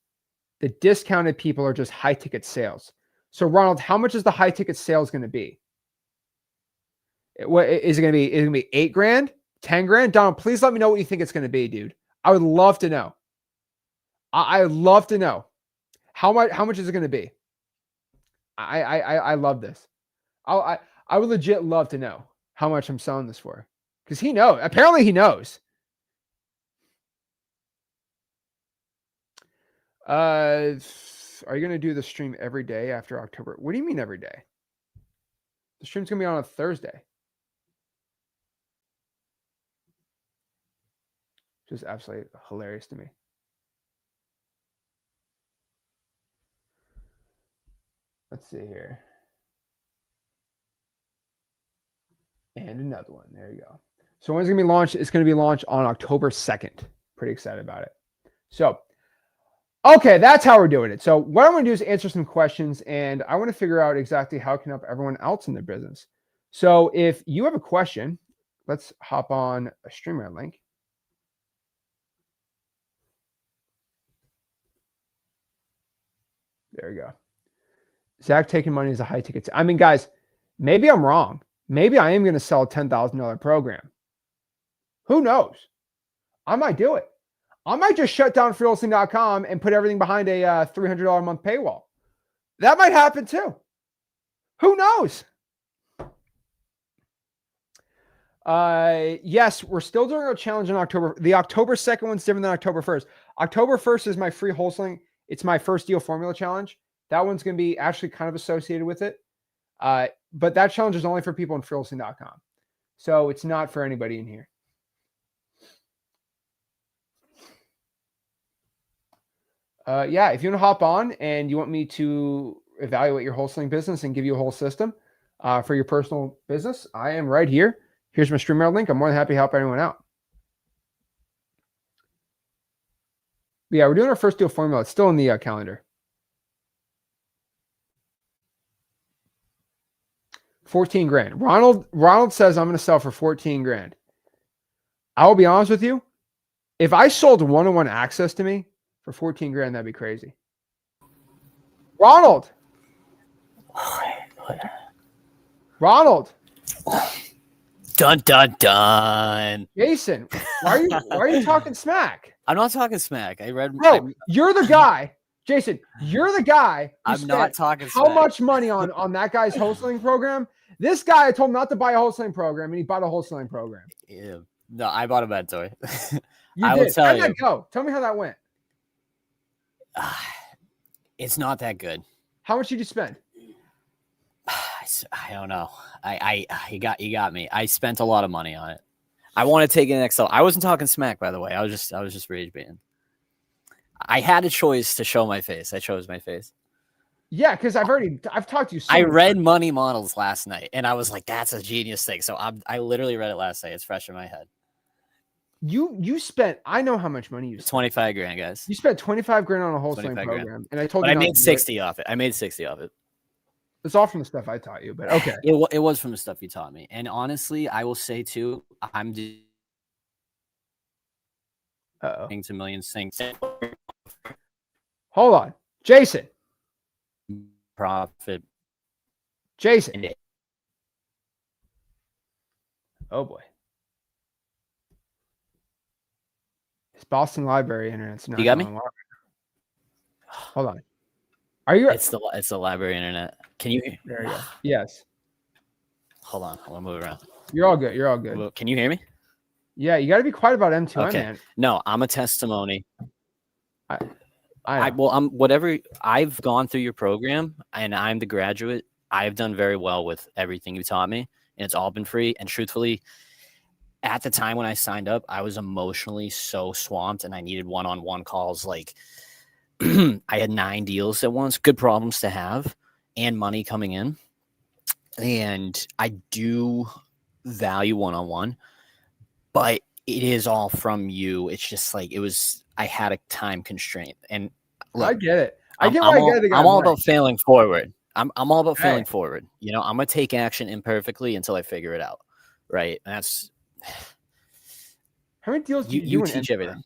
S1: the discounted people are just high ticket sales. So Ronald, how much is the high ticket sales going to be? What is it going to be? Is it going to be 8 grand, 10 grand? Donald, please let me know what you think it's going to be, dude. I would love to know. I'd love to know how much is it going to be? I love this. I would legit love to know how much I'm selling this for, because he knows. Apparently he knows. Are you going to do the stream every day after October? What do you mean every day? The stream's going to be on a Thursday. Just absolutely hilarious to me. Let's see here. And another one. There you go. So when's it going to be launched? It's going to be launched on October 2nd. Pretty excited about it. So, okay, that's how we're doing it. So what I'm going to do is answer some questions, and I want to figure out exactly how it can help everyone else in their business. So if you have a question, let's hop on a StreamYard link. There you go. Zach taking money is a high ticket. I mean, guys, maybe I'm wrong. Maybe I am going to sell a $10,000 program. Who knows? I might do it. I might just shut down freewholesaling.com and put everything behind a $300 a month paywall. That might happen too. Who knows? Yes, we're still doing our challenge in October. The October 2nd one's different than October 1st. October 1st is my free wholesaling. It's my first deal formula challenge. That one's going to be actually kind of associated with it. But that challenge is only for people on freewholesaling.com. So it's not for anybody in here. Yeah, if you want to hop on and you want me to evaluate your wholesaling business and give you a whole system for your personal business, I am right here. Here's my StreamYard link. I'm more than happy to help anyone out. But yeah, we're doing our first deal formula. It's still in the calendar. 14 grand. Ronald says I'm going to sell for 14 grand. I will be honest with you. If I sold one-on-one access to me for 14 grand, that'd be crazy. Ronald.
S2: Dun, dun, dun.
S1: Jason, why are you talking smack?
S2: I'm not talking smack.
S1: You're the guy. Jason, you're the guy.
S2: I'm not talking smack.
S1: How much money on that guy's wholesaling program? This guy, I told him not to buy a wholesaling program, and he bought a wholesaling program.
S2: Yeah. No, I bought a mentor.
S1: I will tell you. How'd that go? Tell me how that went.
S2: It's not that good.
S1: How much did you spend?
S2: I don't know. You got me. I spent a lot of money on it. I want to take it next level. I wasn't talking smack, by the way. I was just rage baiting. I had a choice to show my face. I chose my face.
S1: Yeah, because I've talked to you.
S2: I read Money Models last night, and I was like, "That's a genius thing." So I literally read it last night. It's fresh in my head.
S1: You spent. I know how much money you spent.
S2: 25 grand, guys.
S1: You spent 25 grand on a wholesaling program, and I told you.
S2: I made 60 off it. I made 60 off it.
S1: It's all from the stuff I taught you, but okay.
S2: It was from the stuff you taught me, and honestly, I will say too, I'm doing to millions things.
S1: Hold on, Jason.
S2: Profit.
S1: Jason. Oh boy. His Boston Library internet's not.
S2: You got me?
S1: Hold on. Are you?
S2: It's the library internet. Can you?
S1: There you go. Yes.
S2: Hold on. I want to move around.
S1: You're all good. You're all good.
S2: Can you hear me?
S1: Yeah, you got to be quiet about M2M,
S2: okay.
S1: man.
S2: No, I'm a testimony.
S1: I'm
S2: whatever. I've gone through your program, and I'm the graduate. I've done very well with everything you taught me. and it's all been free. And truthfully, at the time when I signed up, I was emotionally so swamped and I needed one-on-one calls. Like I had 9 deals at once, good problems to have, and money coming in. And I do value one-on-one, but it is all from you. It's just like I had a time constraint. And look,
S1: I get it. I get why you got the guy.
S2: I'm all about failing forward. I'm all about failing
S1: Hey.
S2: forward. You know, I'm gonna take action imperfectly until I figure it out. Right. And that's
S1: how many deals do
S2: you
S1: do in
S2: teach
S1: M2M?
S2: everything.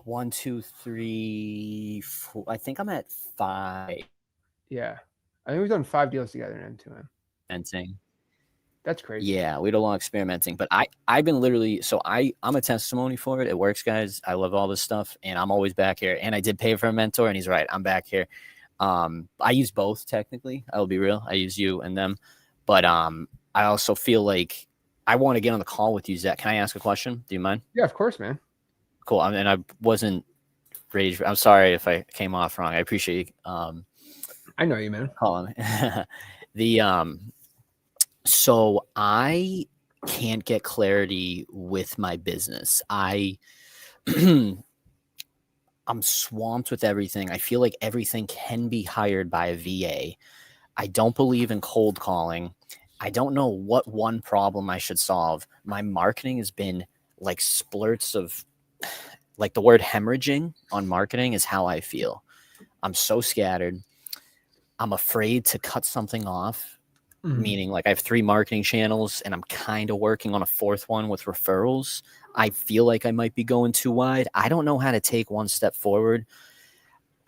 S2: 1, 2, 3, 4. I think I'm at 5.
S1: Yeah. I think we've done 5 deals together in M2M.
S2: Experimenting.
S1: That's crazy.
S2: Yeah, we did a lot of experimenting, but I've been literally, so I'm a testimony for it. It works, guys. I love all this stuff, and I'm always back here. And I did pay for a mentor, and he's right. I'm back here. I use both technically. I will be real. I use you and them, but I also feel like I want to get on the call with you, Zach. Can I ask a question? Do you mind?
S1: Yeah, of course, man.
S2: Cool. And I wasn't rage. I'm sorry if I came off wrong. I appreciate you.
S1: I know you, man.
S2: Calling the So I can't get clarity with my business. I'm swamped with everything. I feel like everything can be hired by a VA. I don't believe in cold calling. I don't know what one problem I should solve. My marketing has been like splurts of, like the word hemorrhaging on marketing is how I feel. I'm so scattered. I'm afraid to cut something off. Meaning like I have 3 marketing channels and I'm kind of working on a 4th one with referrals. I feel like I might be going too wide. I don't know how to take one step forward.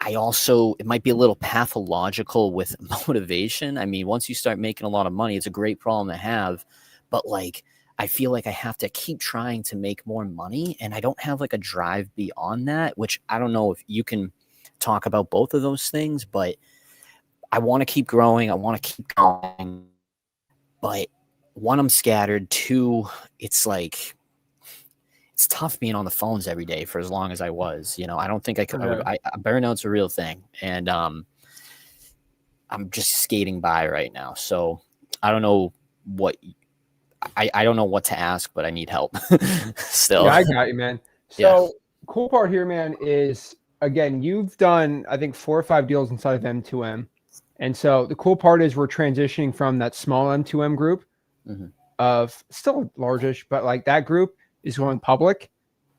S2: It might be a little pathological with motivation. I mean, once you start making a lot of money, it's a great problem to have, but like, I feel like I have to keep trying to make more money and I don't have like a drive beyond that, which I don't know if you can talk about both of those things, but I want to keep growing. I want to keep going. But 1, I'm scattered. 2, it's like, it's tough being on the phones every day for as long as I was. You know, I don't think I could. Burnout's a real thing. And I'm just skating by right now. So I don't know what I don't know what to ask, but I need help still.
S1: Yeah, I got you, man. So cool part here, man, is again, you've done, I think 4 or 5 deals inside of M2M. And so the cool part is we're transitioning from that small M2M group of still largish, but like that group is going public.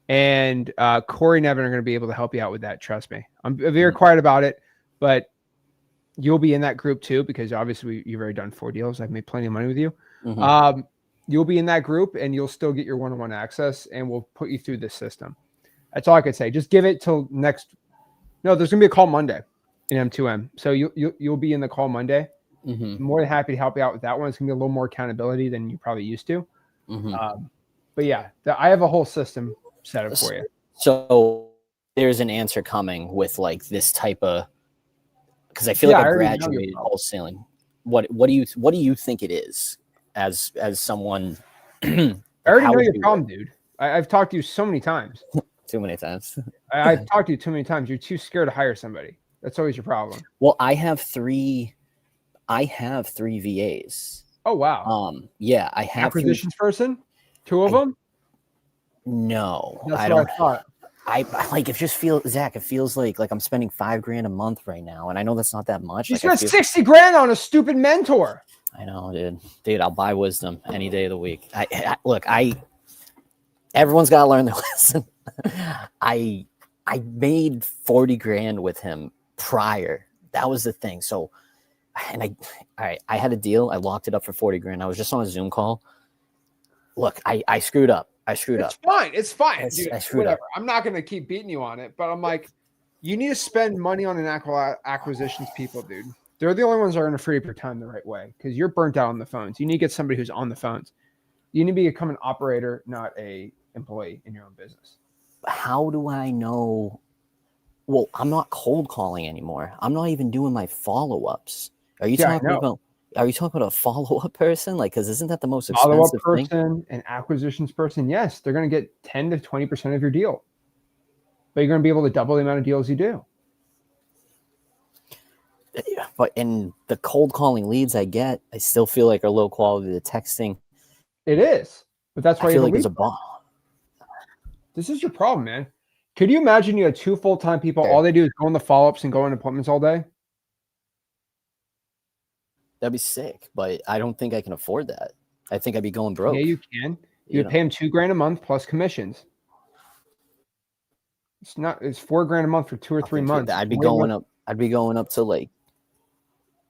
S1: And Corey and Evan are going to be able to help you out with that. Trust me. I'm very quiet about it, but you'll be in that group too, because obviously you've already done 4 deals. I've made plenty of money with you. You'll be in that group and you'll still get your one-on-one access and we'll put you through this system. That's all I could say. Just give it till next. No, there's going to be a call Monday in M2M. So you'll be in the call Monday. I'm more than happy to help you out with that one. It's going to be a little more accountability than you probably used to. But yeah, I have a whole system set up for you.
S2: So there's an answer coming with like this type of, because I feel like I graduated wholesaling. What do you think it is as someone?
S1: I already know your problem, dude. I've talked to you so many times.
S2: Too many times.
S1: I've talked to you too many times. You're too scared to hire somebody. That's always your problem.
S2: Well, I have 3 VAs.
S1: Oh wow.
S2: Yeah, I have
S1: acquisitions person. 2 of them.
S2: No,
S1: that's
S2: I
S1: what
S2: don't.
S1: I thought.
S2: I like it. Just feels, Zach. It feels like I'm spending $5,000 a month right now, and I know that's not that much.
S1: You spent $60,000 on a stupid mentor.
S2: I know, dude. I'll buy wisdom any day of the week. Look. Everyone's got to learn their lesson. I made $40,000 with him prior. That was the thing. So, and I had a deal. I locked it up for $40,000. I was just on a Zoom call. Look, I screwed up. It's
S1: fine. It's fine. Dude,
S2: I screwed
S1: whatever.
S2: up.
S1: I'm not going to keep beating you on it, but I'm like, you need to spend money on an acquisitions people, dude. They're the only ones that are going to free up your time the right way because you're burnt out on the phones. You need to get somebody who's on the phones. You need to become an operator, not a employee in your own business.
S2: How do I know? Well, I'm not cold calling anymore. I'm not even doing my follow-ups. Are you talking about a follow-up person? Like, because isn't that the most expensive
S1: follow-up
S2: thing?
S1: person and acquisitions person? Yes, they're going to get 10 to 20% of your deal, but you're going to be able to double the amount of deals you do.
S2: But in the cold calling leads I get, I still feel like are low quality. The texting,
S1: It is, but that's why
S2: I
S1: you
S2: feel
S1: have
S2: like
S1: a lead.
S2: there's a bomb.
S1: This is your problem, man. Could you imagine you had 2 full-time people, all they do is go on the follow-ups and go on appointments all day?
S2: That'd be sick, but I don't think I can afford that. I think I'd be going broke.
S1: Yeah, you can. You
S2: You
S1: would pay
S2: know,
S1: them $2,000 a month plus commissions. It's $4,000 a month for 2 or 3 months.
S2: I'd be going up. I'd be going up to like.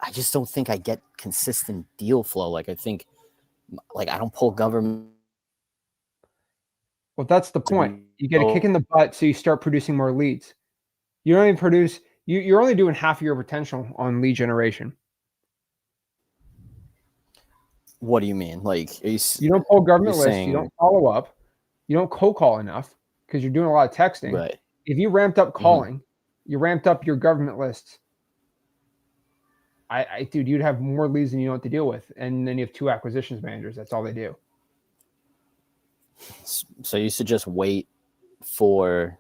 S2: I just don't think I get consistent deal flow. Like I think, like I don't pull government.
S1: Well, that's the point. You get a kick in the butt, so you start producing more leads. You don't even produce. You're only doing half of your potential on lead generation.
S2: What do you mean? Like
S1: You don't pull government lists.
S2: saying,
S1: You don't follow up. You don't cold call enough because you're doing a lot of texting.
S2: right?
S1: If you ramped up calling, you ramped up your government lists. Dude, you'd have more leads than you know what to deal with, and then you have 2 acquisitions managers. That's all they do.
S2: So you used to just wait for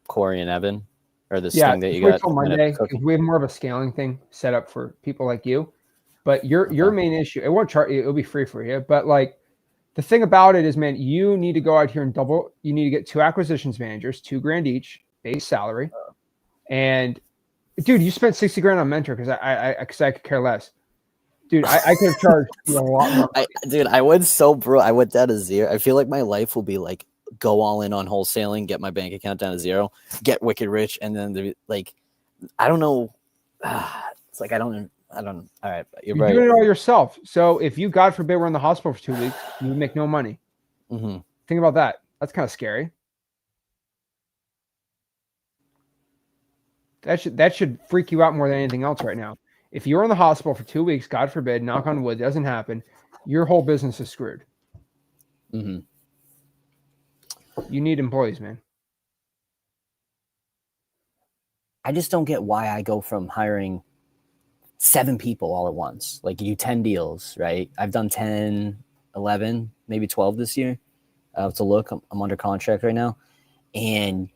S2: Corey and Evan, or this
S1: Yeah,
S2: thing that you
S1: wait
S2: got
S1: till Monday because we have more of a scaling thing set up for people like you. But your main issue, it won't charge you, it'll be free for you. But like the thing about it is, man, you need to go out here and you need to get 2 acquisitions managers, $2,000 each base salary. And dude, you spent $60,000 on mentor because I could care less. Dude, I could have charged you a lot more.
S2: I went so broke. I went down to zero. I feel like my life will be like go all in on wholesaling, get my bank account down to zero, get wicked rich, and then like I don't know. It's like I don't. All right, you're right.
S1: Doing it all yourself. So if you, God forbid, were in the hospital for 2 weeks, you would make no money.
S2: Mm-hmm.
S1: Think about that. That's kind of scary. That should freak you out more than anything else right now. If you're in the hospital for 2 weeks, God forbid, knock on wood, doesn't happen, your whole business is screwed.
S2: Mm-hmm.
S1: You need employees, man.
S2: I just don't get why I go from hiring 7 people all at once. Like you do 10 deals, right? I've done 10, 11, maybe 12 this year. I have to look. I'm under contract right now. And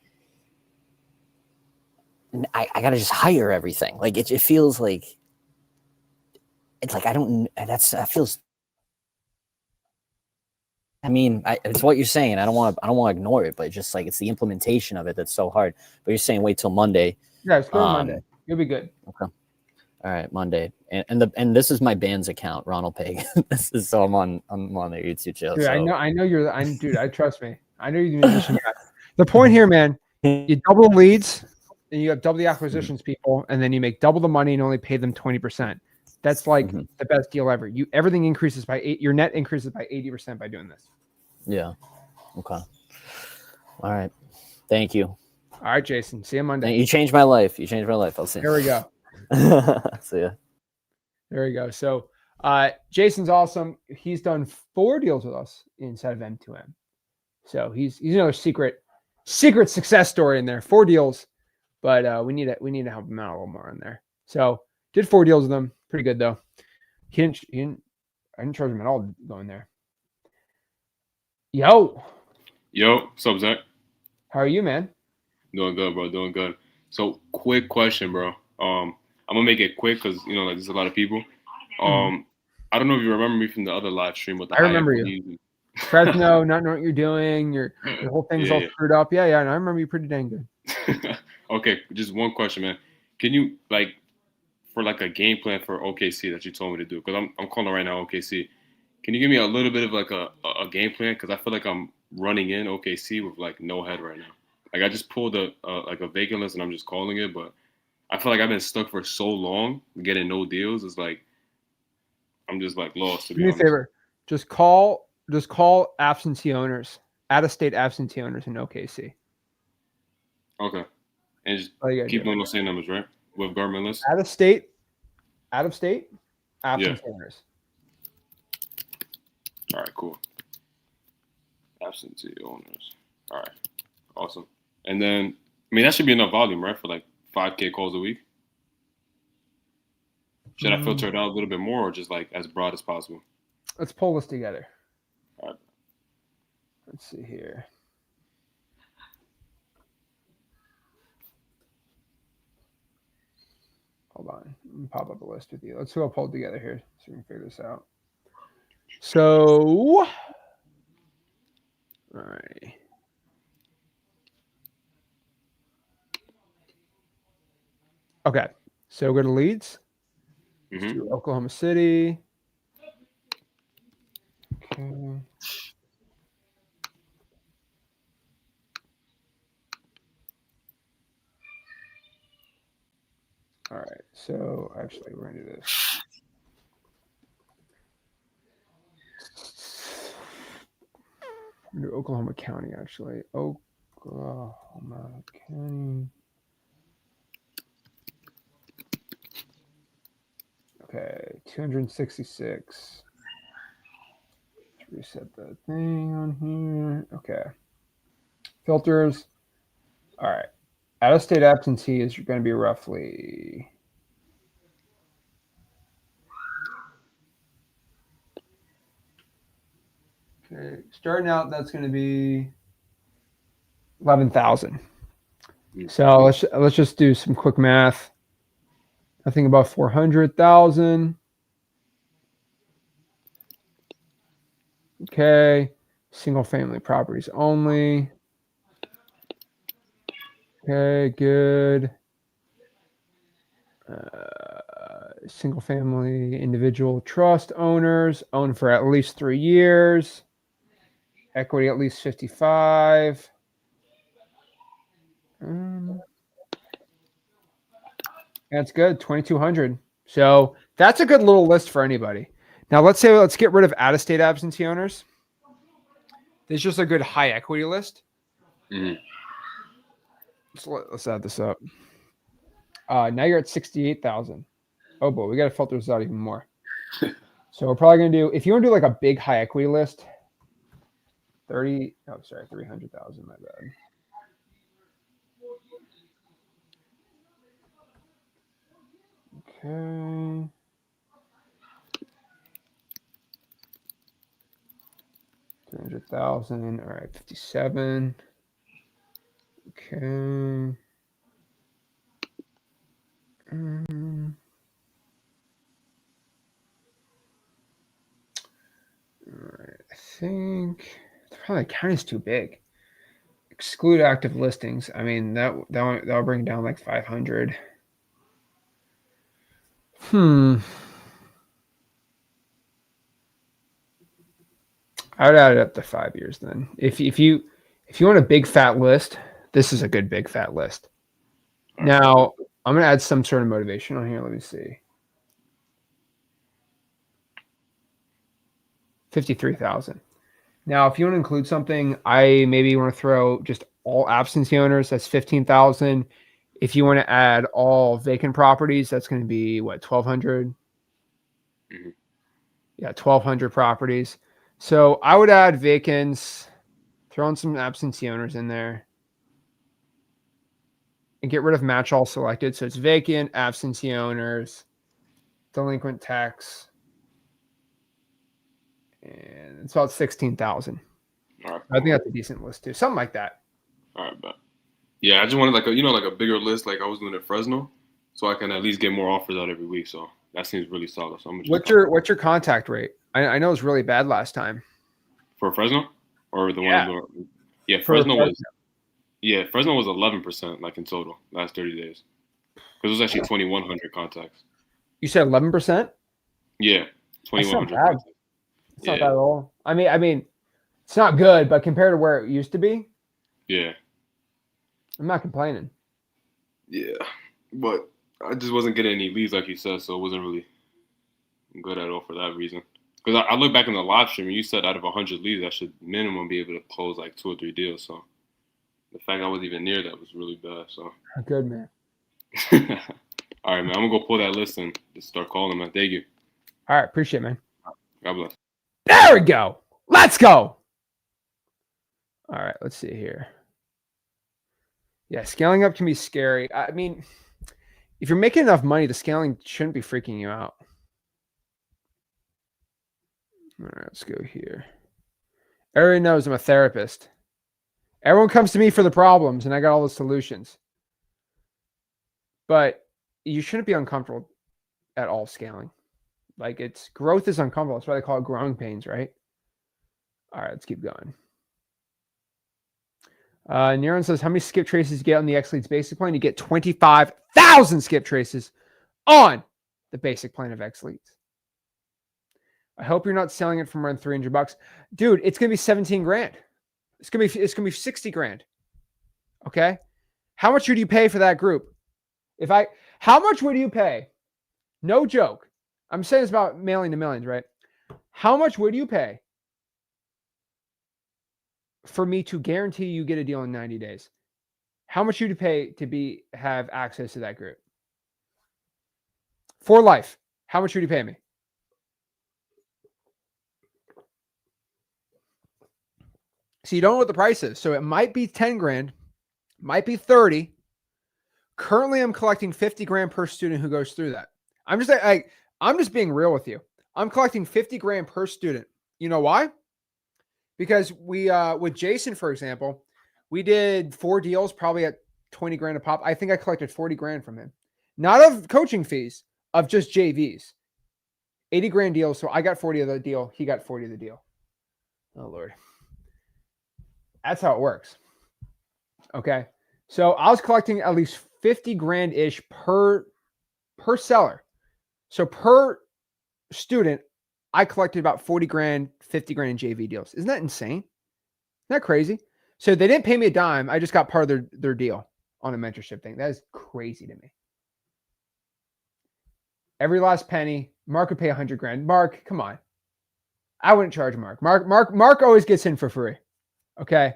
S2: I got to just hire everything. Like it feels like, it's like, that feels, I mean, it's what you're saying. I don't want to ignore it, but just like, it's the implementation of it that's so hard. But you're saying wait till Monday.
S1: Yeah, it's good Monday. You'll be good.
S2: Okay. All right, Monday, and this is my band's account, Ronald Peg. This is so I'm on their YouTube channel.
S1: Dude,
S2: so.
S1: I know you're. Dude, I trust me. I know you're the musician guy. The point here, man, you double the leads, and you have double the acquisitions people, and then you make double the money and only pay them 20%. That's like the best deal ever. Everything increases by 8. Your net increases by 80% by doing this.
S2: Yeah. Okay. All right. Thank you.
S1: All right, Jason. See you Monday.
S2: You changed my life. I'll see you.
S1: There we go.
S2: See ya.
S1: There we go. So Jason's awesome. He's done 4 deals with us inside of M2M. So he's another secret success story in there. 4 deals, but we need to help him out a little more in there. So did 4 deals with him. Pretty good though. I didn't charge him at all going there. Yo,
S3: what's up, Zach?
S1: how are you, man?
S3: Doing good, bro. Doing good. So, quick question, bro. I'm gonna make it quick because like there's a lot of people. I don't know if you remember me from the other live stream with the.
S1: I remember you. Fresno, not knowing what you're doing. Your whole thing's all screwed up. Yeah, and I remember you pretty dang good.
S3: Okay, just one question, man. Can you for a game plan for OKC that you told me to do? Because I'm calling right now OKC. Can you give me a little bit of a game plan? Because I feel like I'm running in OKC with no head right now. Like I just pulled a vacant list and I'm just calling it, but I feel like I've been stuck for so long getting no deals. It's like I'm just lost. To be honest.
S1: Do me a favor. Just call absentee owners, out-of-state absentee owners in OKC.
S3: Okay. And just keep doing those same numbers, right? With government lists?
S1: Out-of-state, absentee owners.
S3: All right, cool. Absentee owners. All right. Awesome. And then, that should be enough volume, right? For 5K calls a week? Should I filter it out a little bit more or just as broad as possible?
S1: Let's pull this together.
S3: All right.
S1: Let's see here. Hold on. Let me pop up a list with you. Let's go pull it together here so we can figure this out. So, all right. Okay. So go to leads. Let's do Oklahoma City. Okay. All right. So actually, we're gonna do this. We're gonna do Oklahoma County. Actually, Oklahoma County. Okay, 266. Let's reset that thing on here. Okay. Filters. All right. Out-of-state absentee is going to be roughly okay. Starting out, that's going to be 11,000. So let's just do some quick math. I think about 400,000. Okay, single family properties only. Okay, good. Single family individual trust owners own for at least 3 years. Equity at least 55. That's good, 2,200. So that's a good little list for anybody. Now let's get rid of out-of-state absentee owners. This is just a good high equity list. Let's add this up. Now you're at 68,000. Oh boy, we got to filter this out even more. So we're probably gonna do, if you want to do like a big high equity list, 300,000. My bad. Okay. $300,000. All right, 57. Okay. All right, I think probably the county's too big. Exclude active listings. I mean, that'll bring down like 500. I would add it up to 5 years then. If you want a big fat list, this is a good big fat list. Now I'm gonna add some sort of motivation on here. Let me see. 53,000. Now, if you want to include something, I maybe want to throw just all absentee owners. That's 15,000. If you want to add all vacant properties, that's going to be what, 1,200? Yeah, 1,200 properties. So I would add vacants, throw in some absentee owners in there, and get rid of match all selected. So it's vacant, absentee owners, delinquent tax, and it's about 16,000.
S3: All right,
S1: I think that's a decent list too. Something like that.
S3: All right, but yeah, I just wanted like a bigger list like I was doing at Fresno, so I can at least get more offers out every week. So that seems really solid. So
S1: what's your contact rate? I know it was really bad last time.
S3: For Fresno, or the one? Yeah, Fresno was 11% like in total last 30 days. Because it was actually 2,100 contacts.
S1: You said 11%?
S3: Yeah, 2,100.
S1: It's not bad at all. I mean, it's not good, but compared to where it used to be,
S3: yeah,
S1: I'm not complaining.
S3: Yeah, but I just wasn't getting any leads like you said, so it wasn't really good at all for that reason. Because I look back in the live stream, and you said out of 100 leads, I should minimum be able to close like 2 or 3 deals. So the fact I wasn't even near that was really bad. So
S1: good, man.
S3: All right, man. I'm gonna go pull that list and just start calling, man. Thank you.
S1: All right, appreciate it, man.
S3: God bless.
S1: There we go. Let's go. All right, let's see here. Yeah, scaling up can be scary. I mean, if you're making enough money, the scaling shouldn't be freaking you out. All right, let's go here. Everyone knows I'm a therapist. Everyone comes to me for the problems, and I got all the solutions. But you shouldn't be uncomfortable at all scaling. Like growth is uncomfortable. That's why they call it growing pains, right? All right, let's keep going. Neuron says, how many skip traces you get on the X Leads basic plan? You get 25,000 skip traces on the basic plan of X Leads. I hope you're not selling it for more than $300. Dude, it's going to be 17 grand. It's going to be 60 grand. Okay? How much would you pay for that group? How much would you pay? No joke. I'm saying this about mailing to millions, right? How much would you pay for me to guarantee you get a deal in 90 days? How much would you pay to have access to that group? For life. How much would you pay me? So you don't know what the price is. So it might be 10 grand, might be 30. Currently, I'm collecting 50 grand per student who goes through that. I'm just being real with you. I'm collecting 50 grand per student. You know why? Because we, with Jason, for example, we did 4 deals, probably at 20 grand a pop. I think I collected 40 grand from him. Not of coaching fees, of just JVs. 80 grand deals. So I got 40 of the deal. He got 40 of the deal. Oh, Lord. That's how it works. Okay. So I was collecting at least 50 grand-ish per seller. So per student, I collected about 40 grand, 50 grand in JV deals. Isn't that insane? Isn't that crazy? So they didn't pay me a dime. I just got part of their deal on a mentorship thing. That is crazy to me. Every last penny. Mark would pay 100 grand. Mark, come on. I wouldn't charge Mark. Mark always gets in for free. Okay.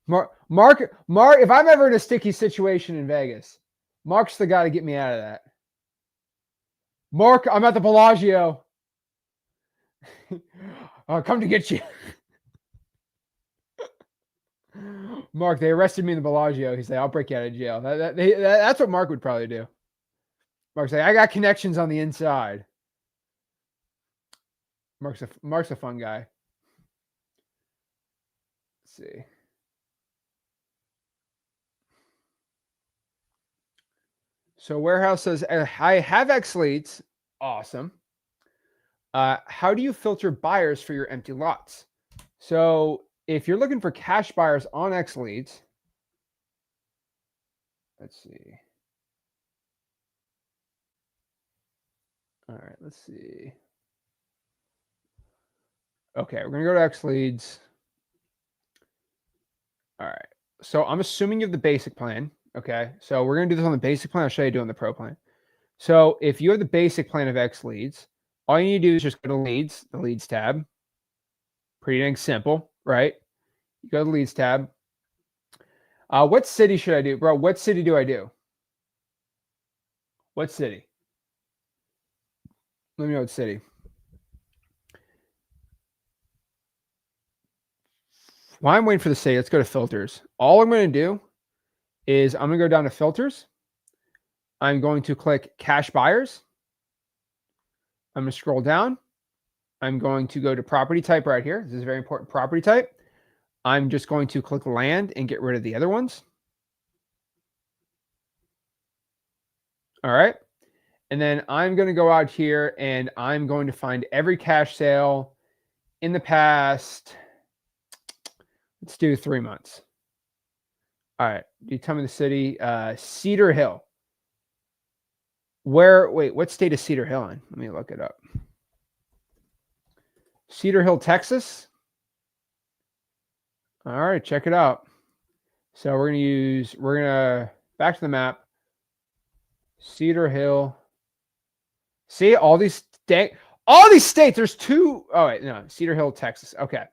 S1: Mark, if I'm ever in a sticky situation in Vegas, Mark's the guy to get me out of that. Mark, I'm at the Bellagio. I'll come to get you. Mark, they arrested me in the Bellagio. He's like, I'll break you out of jail. That's what Mark would probably do. Mark's like, I got connections on the inside. Mark's a fun guy. Let's see. So Warehouse says, I have X leads. Awesome. How do you filter buyers for your empty lots? So if you're looking for cash buyers on X leads, let's see. All right, let's see. Okay, we're going to go to X leads. All right. So I'm assuming you have the basic plan. Okay. So we're going to do this on the basic plan. I'll show you doing the pro plan. So if you have the basic plan of X leads, all you need to do is just go to leads, the leads tab. Pretty dang simple, right? You go to the leads tab. What city should I do? Bro, what city do I do? What city? Let me know what city. While I'm waiting for the city, let's go to filters. All I'm going to do is I'm going to go down to filters. I'm going to click cash buyers. I'm going to scroll down. I'm going to go to property type right here. This is a very important property type. I'm just going to click land and get rid of the other ones. All right. And then I'm going to go out here and I'm going to find every cash sale in the past. Let's do 3 months. All right. Do you tell me the city? Cedar Hill. Wait, what state is Cedar Hill in? Let me look it up. Cedar Hill, Texas. All right, check it out. So we're going to back to the map. Cedar Hill. See all these states. There's two. Oh, wait, no, Cedar Hill, Texas. Okay.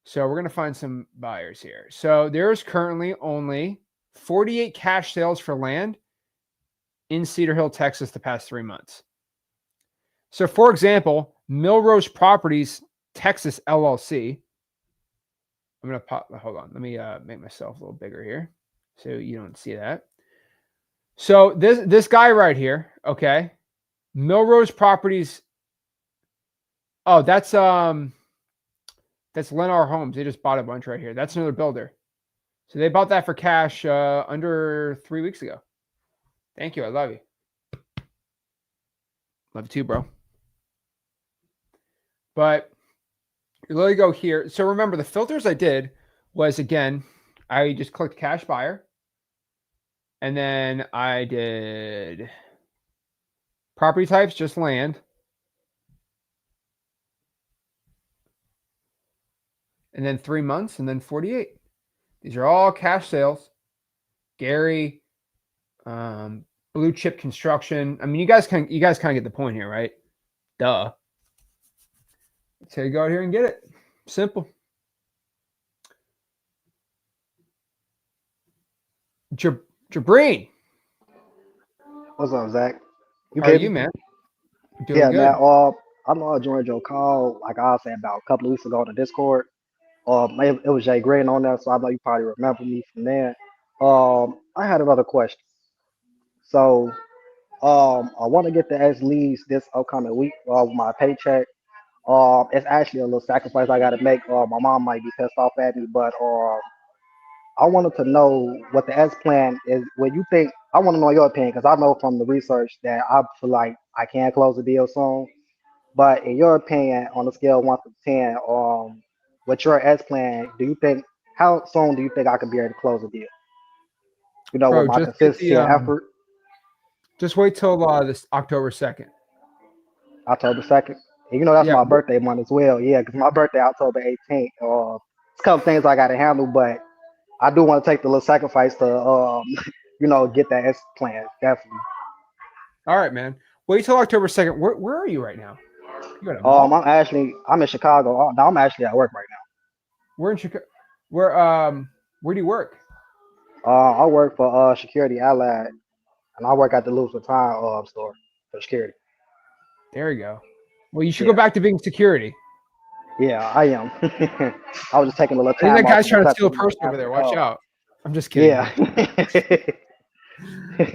S1: So we're going to find some buyers here. So there's currently only 48 cash sales for land in Cedar Hill, Texas the past 3 months. So for example, Millrose Properties, Texas LLC. I'm going to hold on. Let me make myself a little bigger here so you don't see that. So this guy right here, okay. Millrose Properties. Oh, that's Lennar Homes. They just bought a bunch right here. That's another builder. So they bought that for cash under 3 weeks ago. Thank you. I love you. Love you too, bro. But you literally go here. So remember, the filters I did was, again, I just clicked cash buyer. And then I did property types, just land. And then 3 months, and then 48. These are all cash sales. Gary, blue chip construction. I mean, you guys kind of get the point here, right? Duh. So you go out here and get it. Simple. Jabreen.
S4: What's up, Zach? You
S1: How are
S4: hear
S1: you,
S4: me?
S1: man? Doing
S4: Yeah,
S1: good.
S4: man. I know I joined your call, like I said, about a couple of weeks ago on the Discord. It was Jay Green on there, so I know you probably remember me from there. I had another question. So, I want to get the S leads this upcoming week with my paycheck. It's actually a little sacrifice I got to make. My mom might be pissed off at me, but I wanted to know what the S plan is. What you think? I want to know your opinion because I know from the research that I feel like I can close the deal soon. But in your opinion, on a scale of 1 to 10, what's your S plan? Do you think how soon do you think I could be able to close a deal? You know, with
S1: Bro,
S4: my consistency and effort,
S1: just wait till this October 2nd.
S4: October 2nd. And you know that's
S1: Yeah.
S4: my birthday month as well. Yeah, because my birthday October 18th. It's a couple things I got to handle, but I do want to take the little sacrifice to get that S plan definitely.
S1: All right, man. Wait till October 2nd. Where are you right now? You at a mall?
S4: I'm in Chicago. No, I'm actually at work right
S1: We're in Chicago. Where do you work?
S4: now. I work for Security Allied, and I work at the Louis Vuitton store for security.
S1: There you go. Well, you should go
S4: Yeah,
S1: back to being security.
S4: yeah, I am. I was just taking a little
S1: I think
S4: time
S1: that
S4: off
S1: guy's
S4: from the
S1: trying to
S4: country,
S1: steal a purse over
S4: after
S1: there.
S4: the
S1: Watch
S4: call.
S1: out. I'm just kidding,
S4: Yeah.
S1: man.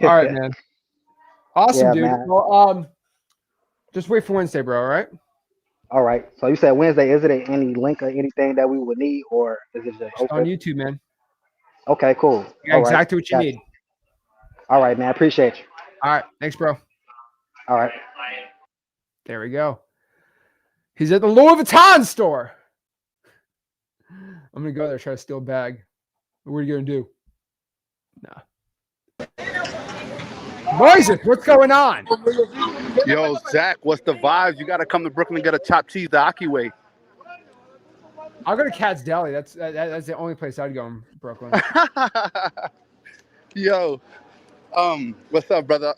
S1: All right, man. Awesome,
S4: Yeah,
S1: dude.
S4: man.
S1: Well, just wait for Wednesday, bro. All right.
S4: All right. So you said Wednesday. Is it any link or anything that we would need, or is it just
S1: Just on
S4: open?
S1: YouTube, man.
S4: Okay, cool.
S1: You got
S4: All right.
S1: exactly what you
S4: Got you.
S1: need.
S4: All right, man. Appreciate you.
S1: All right. Thanks, bro.
S4: All right.
S1: There we go. He's at the Louis Vuitton store. I'm gonna go there, try to steal a bag. What are you gonna do? Nah. Boys, what's going on?
S5: Yo, Zach, what's the vibes? You got to come to Brooklyn and get a chopped cheese the Aki way.
S1: I'll go to Cat's Deli. That's the only place I'd go in Brooklyn.
S5: Yo, what's up, brother?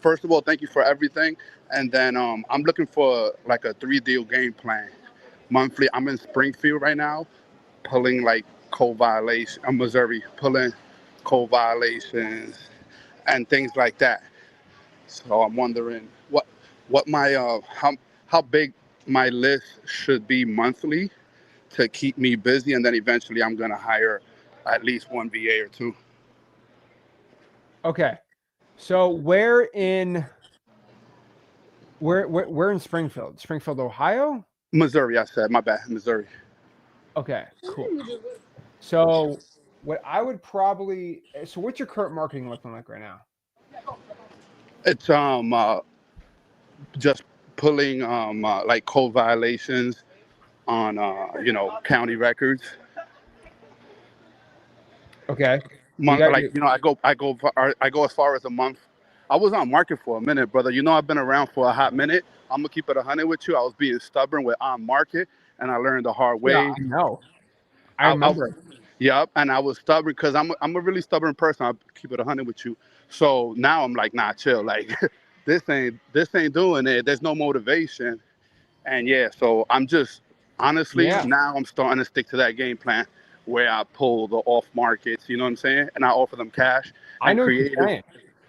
S5: First of all, thank you for everything. And then I'm looking for like a 3-deal game plan. Monthly, I'm in Springfield right now, pulling like code violations. I'm Missouri, pulling code violations and things like that. So I'm wondering what my how big my list should be monthly to keep me busy, and then eventually I'm gonna hire at least one VA or two.
S1: Okay. So where in Springfield? Springfield, Ohio?
S5: Missouri, I said, my bad, Missouri.
S1: Okay, cool. So what I would probably what's your current marketing looking like right now?
S5: It's just pulling like code violations on county records.
S1: Okay. So you got
S5: Like
S1: you
S5: I go as far as a month. I was on market for a minute, brother. You know, I've been around for a hot minute. I'm gonna keep it 100 with you. I was being stubborn with on market, and I learned the hard
S1: yeah,
S5: way.
S1: I know. I
S5: I
S1: remember it.
S5: Yep, and I was stubborn because I'm a really stubborn person. I'll keep it 100 with you. So now I'm like, nah, chill. Like this ain't doing it. There's no motivation, and yeah. So I'm just honestly
S1: Yeah.
S5: now I'm starting to stick to that game plan where I pull the off markets. You know what I'm saying? And I offer them cash
S1: I
S5: and
S1: know what you're
S5: creative.
S1: saying.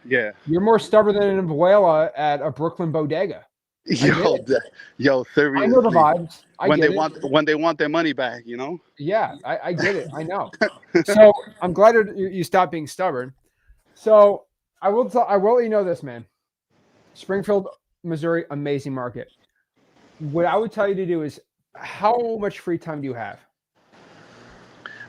S5: Yeah.
S1: You're more stubborn than an abuela at a Brooklyn bodega. I get
S5: Yo,
S1: it.
S5: yo,
S1: I know the
S5: seriously.
S1: vibes. I get it.
S5: When they want their money back, you know.
S1: Yeah, I get it. I know. So I'm glad you stopped being stubborn. So I will let you know this, man. Springfield, Missouri, amazing market. What I would tell you to do is, how much free time do you have?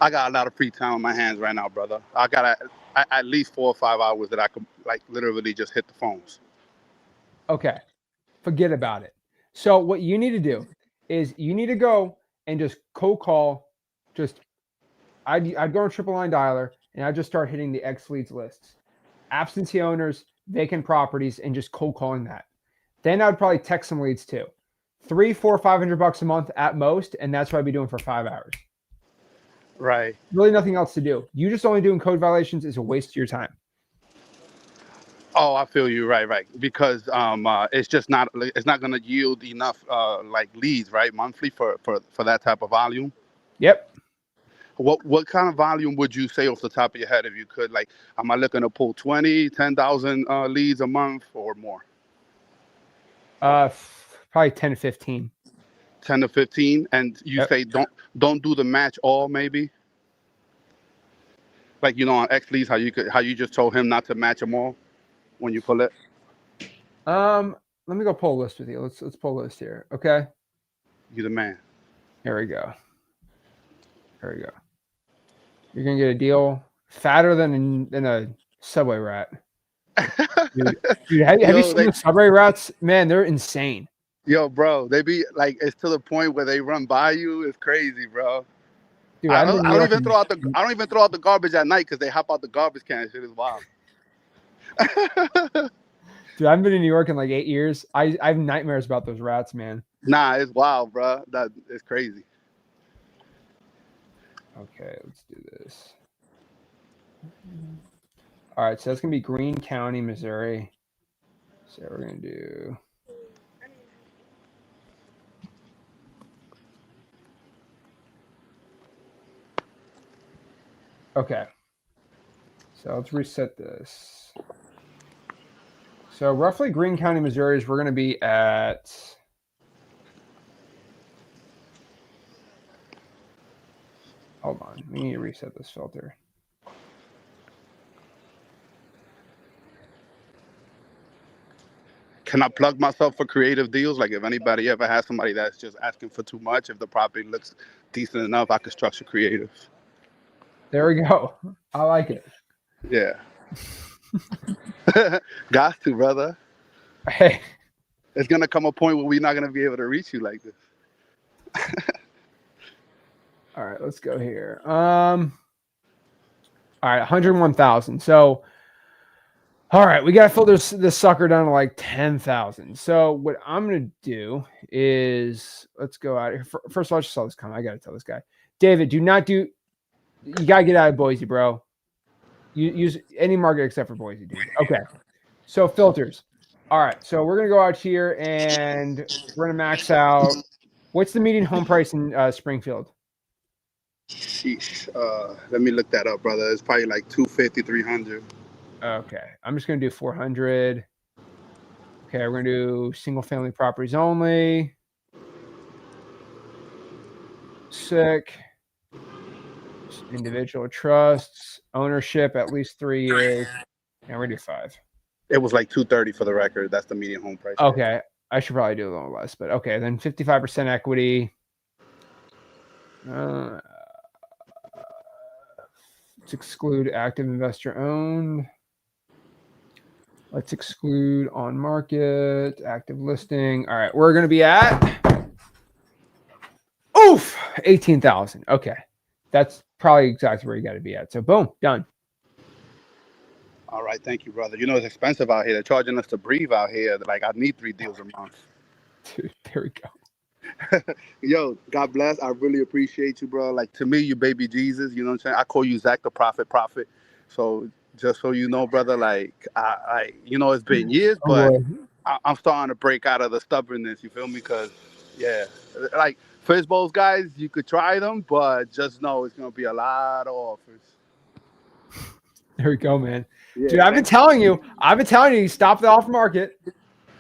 S5: I got a lot of free time on my hands right now, brother. I got at least 4 or 5 hours that I could like literally just hit the phones.
S1: Okay. Forget about it. So what you need to do is you need to go and just cold call. I'd go on triple line dialer and I'd just start hitting the X leads lists, absentee owners, vacant properties, and just cold calling that. Then I'd probably text some leads too. 3, 4, $500 a month at most, and that's what I'd be doing for 5 hours.
S5: Right.
S1: Really nothing else to do. You just only doing code violations is a waste of your time.
S5: Oh, I feel you. Right. Because it's just not going to yield enough like leads, right, monthly for that type of volume.
S1: Yep.
S5: What kind of volume would you say off the top of your head, if you could? Like, am I looking to pull 10,000 leads a month or more?
S1: Probably 10 to 15.
S5: 10 to 15, and you
S1: Yep.
S5: say don't do the match all, maybe. Like, on X leads, how you just told him not to match them all when you pull it.
S1: Let me go pull a list with you. Let's pull a list here. Okay.
S5: You're the man.
S1: Here we go. You're gonna get a deal fatter than a Subway rat. Dude, have you seen the Subway rats? Man, they're insane.
S5: Yo, bro, they be like, it's to the point where they run by you. It's crazy, bro.
S1: Dude,
S5: I don't even throw out the garbage at night because they hop out the garbage can. Shit is wild.
S1: Dude, I haven't been in New York in like 8 years. I have nightmares about those rats, man.
S5: Nah, it's wild, bro. That is crazy.
S1: Okay, let's do this. All right, so that's gonna be Greene County, Missouri. So we're gonna do. Okay. So let's reset this. So roughly Greene County, Missouri is we're going to be at. Hold on. We need to reset this filter.
S5: Can I plug myself for creative deals? Like, if anybody ever has somebody that's just asking for too much, if the property looks decent enough, I could structure creative.
S1: There we go. I like it.
S5: Yeah. Got to, brother.
S1: Hey.
S5: It's going to come a point where we're not going to be able to reach you like this.
S1: All right, let's go here. All right, 101,000. So, all right, we got to filter this sucker down to like 10,000. So what I'm going to do is, let's go out here. First of all, I just saw this comment. I got to tell this guy. David, you got to get out of Boise, bro. You use any market except for Boise, dude. Okay. So filters. All right. So we're going to go out here and we're going to max out. What's the median home price in Springfield?
S5: Sheesh. Let me look that up, brother. It's probably like 250, 300.
S1: Okay. I'm just going to do 400. Okay. We're going to do single family properties only. Sick. Individual trusts, ownership at least 3 years, and we're gonna do 5.
S5: It was like 230 for the record. That's the median home price.
S1: Okay, I should probably do a little less, but okay. Then 55% equity. Let's exclude active investor owned. Let's exclude on market, active listing. All right, we're gonna be at 18,000. Okay, that's probably exactly where you got to be at. So boom, done.
S5: All right, thank you, brother. It's expensive out here. They're charging us to breathe out here. Like, I need 3 deals a month.
S1: Dude, there we go.
S5: Yo, God bless. I really appreciate you, bro. Like, to me, you baby Jesus. You know what I'm saying? I call you Zach the Prophet. So just so you know, brother, like, I it's been years, but I'm starting to break out of the stubbornness. You feel me? Because, yeah, like, Fishbowls guys, you could try them, but just know it's going to be a lot of offers.
S1: There we go, man.
S5: Yeah,
S1: dude, I've been telling you, stop the off market.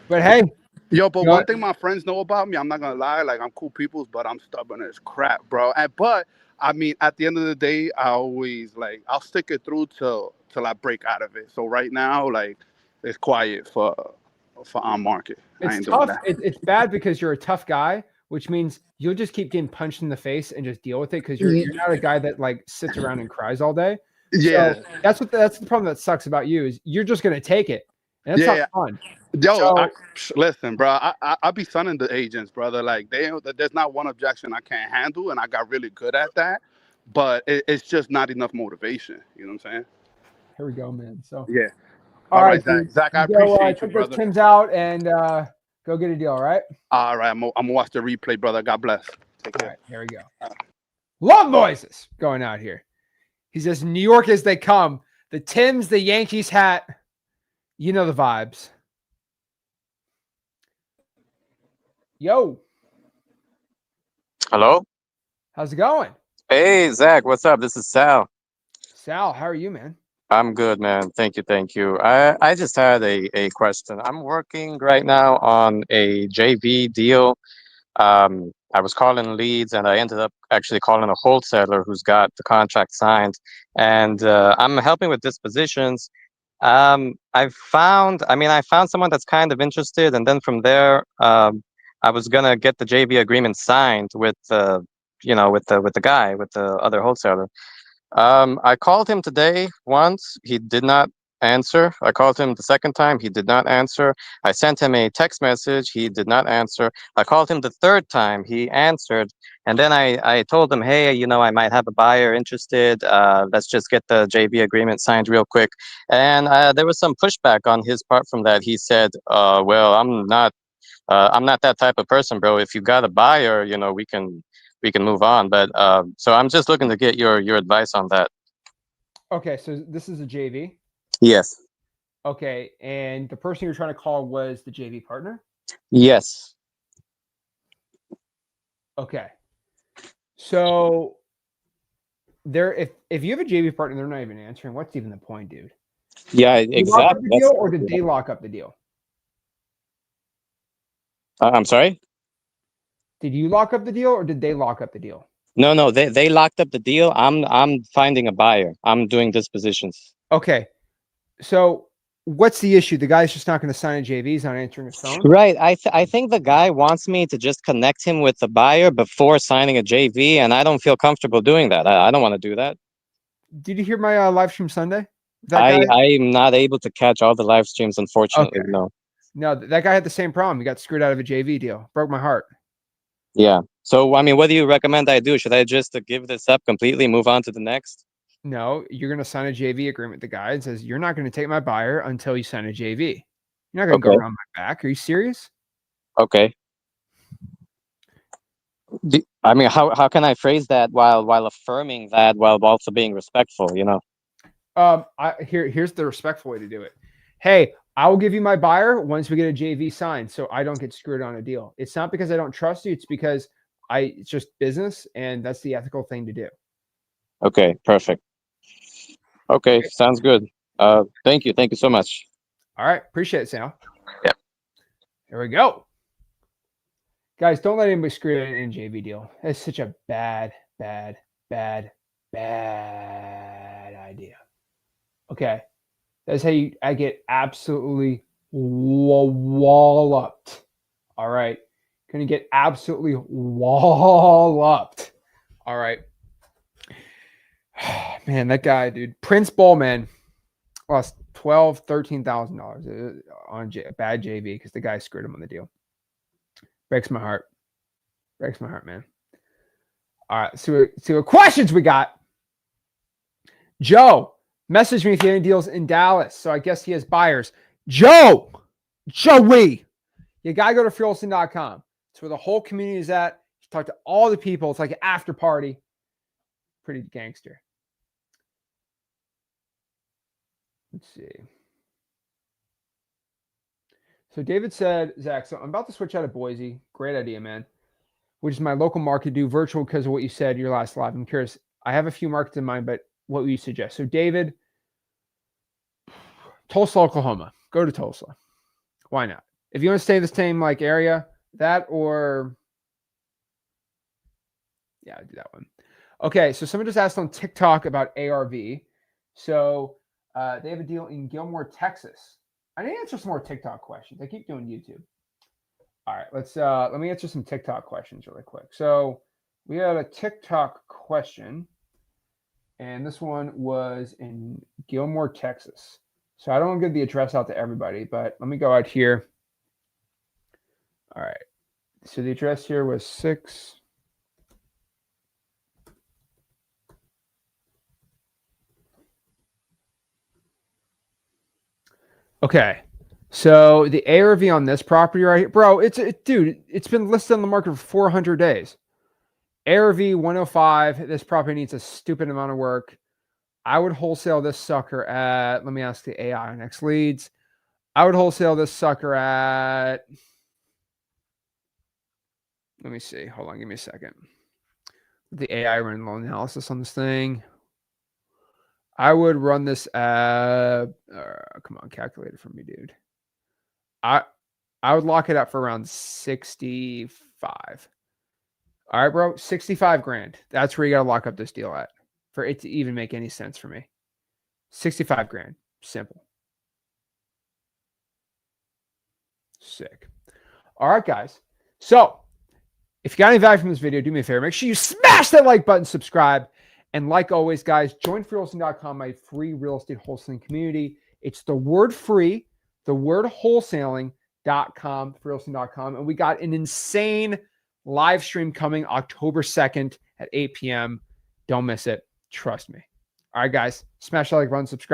S1: But hey.
S5: Yo, but one thing my friends know about me, I'm not going to lie, like, I'm cool peoples, but I'm stubborn as crap, bro. But, I mean, at the end of the day, I always, like, I'll stick it through till I break out of it. So right now, like, it's quiet for on market.
S1: It's tough. It's bad because you're a tough guy, which means you'll just keep getting punched in the face and just deal with it because you're not a guy that like sits around and cries all day.
S5: Yeah,
S1: so that's the problem that sucks about you is you're just gonna take it, and that's not fun.
S5: Yo,
S1: So
S5: listen, bro. I be sunning the agents, brother. Like there's not one objection I can't handle, and I got really good at that. But it's just not enough motivation. You know what I'm saying?
S1: here we go, man. So
S5: Yeah.
S1: all
S5: All right,
S1: right,
S5: Zach.
S1: dude.
S5: Zach, I
S1: You go
S5: appreciate you,
S1: check those
S5: brother.
S1: Tims out and go get a deal. All right.
S5: All right, I'm gonna watch the replay, brother. God bless. Take
S1: All
S5: care.
S1: right. Here we go. Love voices going out here. He says, New York as they come. The Tims, the Yankees hat. You know the vibes. Yo,
S6: Hello?
S1: how's it going?
S6: Hey, Zach, what's up? This is Sal.
S1: Sal, how are you, man?
S6: I'm good, man. Thank you, thank you. I just had a question. I'm working right now on a JV deal. I was calling leads and I ended up actually calling a wholesaler who's got the contract signed. And I'm helping with dispositions. I found someone that's kind of interested, and then from there, I was gonna get the JV agreement signed with with the guy, with the other wholesaler. I called him today once. He did not answer. I called him the second time. He did not answer. I sent him a text message. He did not answer. I called him the third time. He answered. And then I told him, hey, I might have a buyer interested. Let's just get the JV agreement signed real quick. And there was some pushback on his part from that. He said, well, I'm not that type of person, bro. If you got a buyer, we can move on. But so I'm just looking to get your advice on that.
S1: Okay, so this is a JV.
S6: Yes.
S1: Okay, and the person you're trying to call was the JV partner?
S6: Yes.
S1: Okay. So if you have a JV partner, they're not even answering. What's even the point, dude?
S6: Yeah,
S1: Did you lock up
S6: exactly.
S1: the deal, or did they lock up the deal?
S6: I'm sorry?
S1: Did you lock up the deal, or did they lock up the deal?
S6: No, they locked up the deal. I'm finding a buyer. I'm doing dispositions.
S1: Okay. So what's the issue? The guy's just not going to sign a JV. He's not answering his phone.
S6: Right. I think the guy wants me to just connect him with the buyer before signing a JV, and I don't feel comfortable doing that. I don't want to do that.
S1: Did you hear my live stream Sunday? That guy?
S6: I'm not able to catch all the live streams, unfortunately.
S1: Okay.
S6: No.
S1: No, that guy had the same problem. He got screwed out of a JV deal. Broke my heart.
S6: Yeah. So I mean, what do you recommend I do? Should I just give this up completely, move on to the next?
S1: No, you're going to sign a JV agreement with the guy and says, you're not going to take my buyer until you sign a JV. You're not going to go
S6: Okay.
S1: around my back. Are you serious?
S6: Okay. I mean, how can I phrase that while affirming that while also being respectful?
S1: Here's the respectful way to do it. Hey, I will give you my buyer once we get a JV signed, so I don't get screwed on a deal. It's not because I don't trust you. It's because it's just business, and that's the ethical thing to do.
S6: Okay, perfect. Okay, sounds good. Thank you so much.
S1: All right, appreciate it, Sam.
S6: Yep.
S1: Here we go. Guys, don't let anybody screw you in a JV deal. It's such a bad idea. Okay. That's how I get absolutely walloped. All right. Gonna get absolutely walloped. All right. Man, that guy, dude. Prince Ballman lost $12,000-$13,000 on a bad JV because the guy screwed him on the deal. Breaks my heart. Breaks my heart, man. All right. So what questions we got? Joe, message me if you have any deals in Dallas. So I guess he has buyers. Joey, you got to go to Wholesaling.com. It's where the whole community is at. You talk to all the people. It's like an after party. Pretty gangster. Let's see. So David said, Zach, so I'm about to switch out of Boise. Great idea, man. Which is my local market, do virtual because of what you said your last live. I'm curious. I have a few markets in mind, but what would you suggest? So David, Tulsa, Oklahoma. Go to Tulsa. Why not? If you want to stay in the same area, that or yeah, I'll do that one. Okay, so someone just asked on TikTok about ARV. So they have a deal in Gilmore, Texas. I need to answer some more TikTok questions. I keep doing YouTube. All right, let me answer some TikTok questions really quick. So we had a TikTok question, and this one was in Gilmore, Texas. So I don't want to give the address out to everybody, but let me go out here. All right. So the address here was 6. Okay. So the ARV on this property right here, bro, dude, it's been listed on the market for 400 days. ARV 105. This property needs a stupid amount of work. I would wholesale this sucker at, let me ask the AI on X leads. I would wholesale this sucker at, let me see. Hold on. Give me a second. The AI run loan analysis on this thing. I would run this at, come on, calculate it for me, dude. I would lock it up for around 65. All right, bro, 65 grand. That's where you got to lock up this deal at for it to even make any sense for me. 65 grand. Simple. Sick. All right, guys. So if you got any value from this video, do me a favor. Make sure you smash that like button, subscribe. And like always, guys, join freewholesaling.com, my free real estate wholesaling community. It's the word free, the word wholesaling.com, freewholesaling.com. And we got an insane live stream coming October 2nd at 8 p.m. Don't miss it. Trust me. All right, guys, smash that like button, subscribe.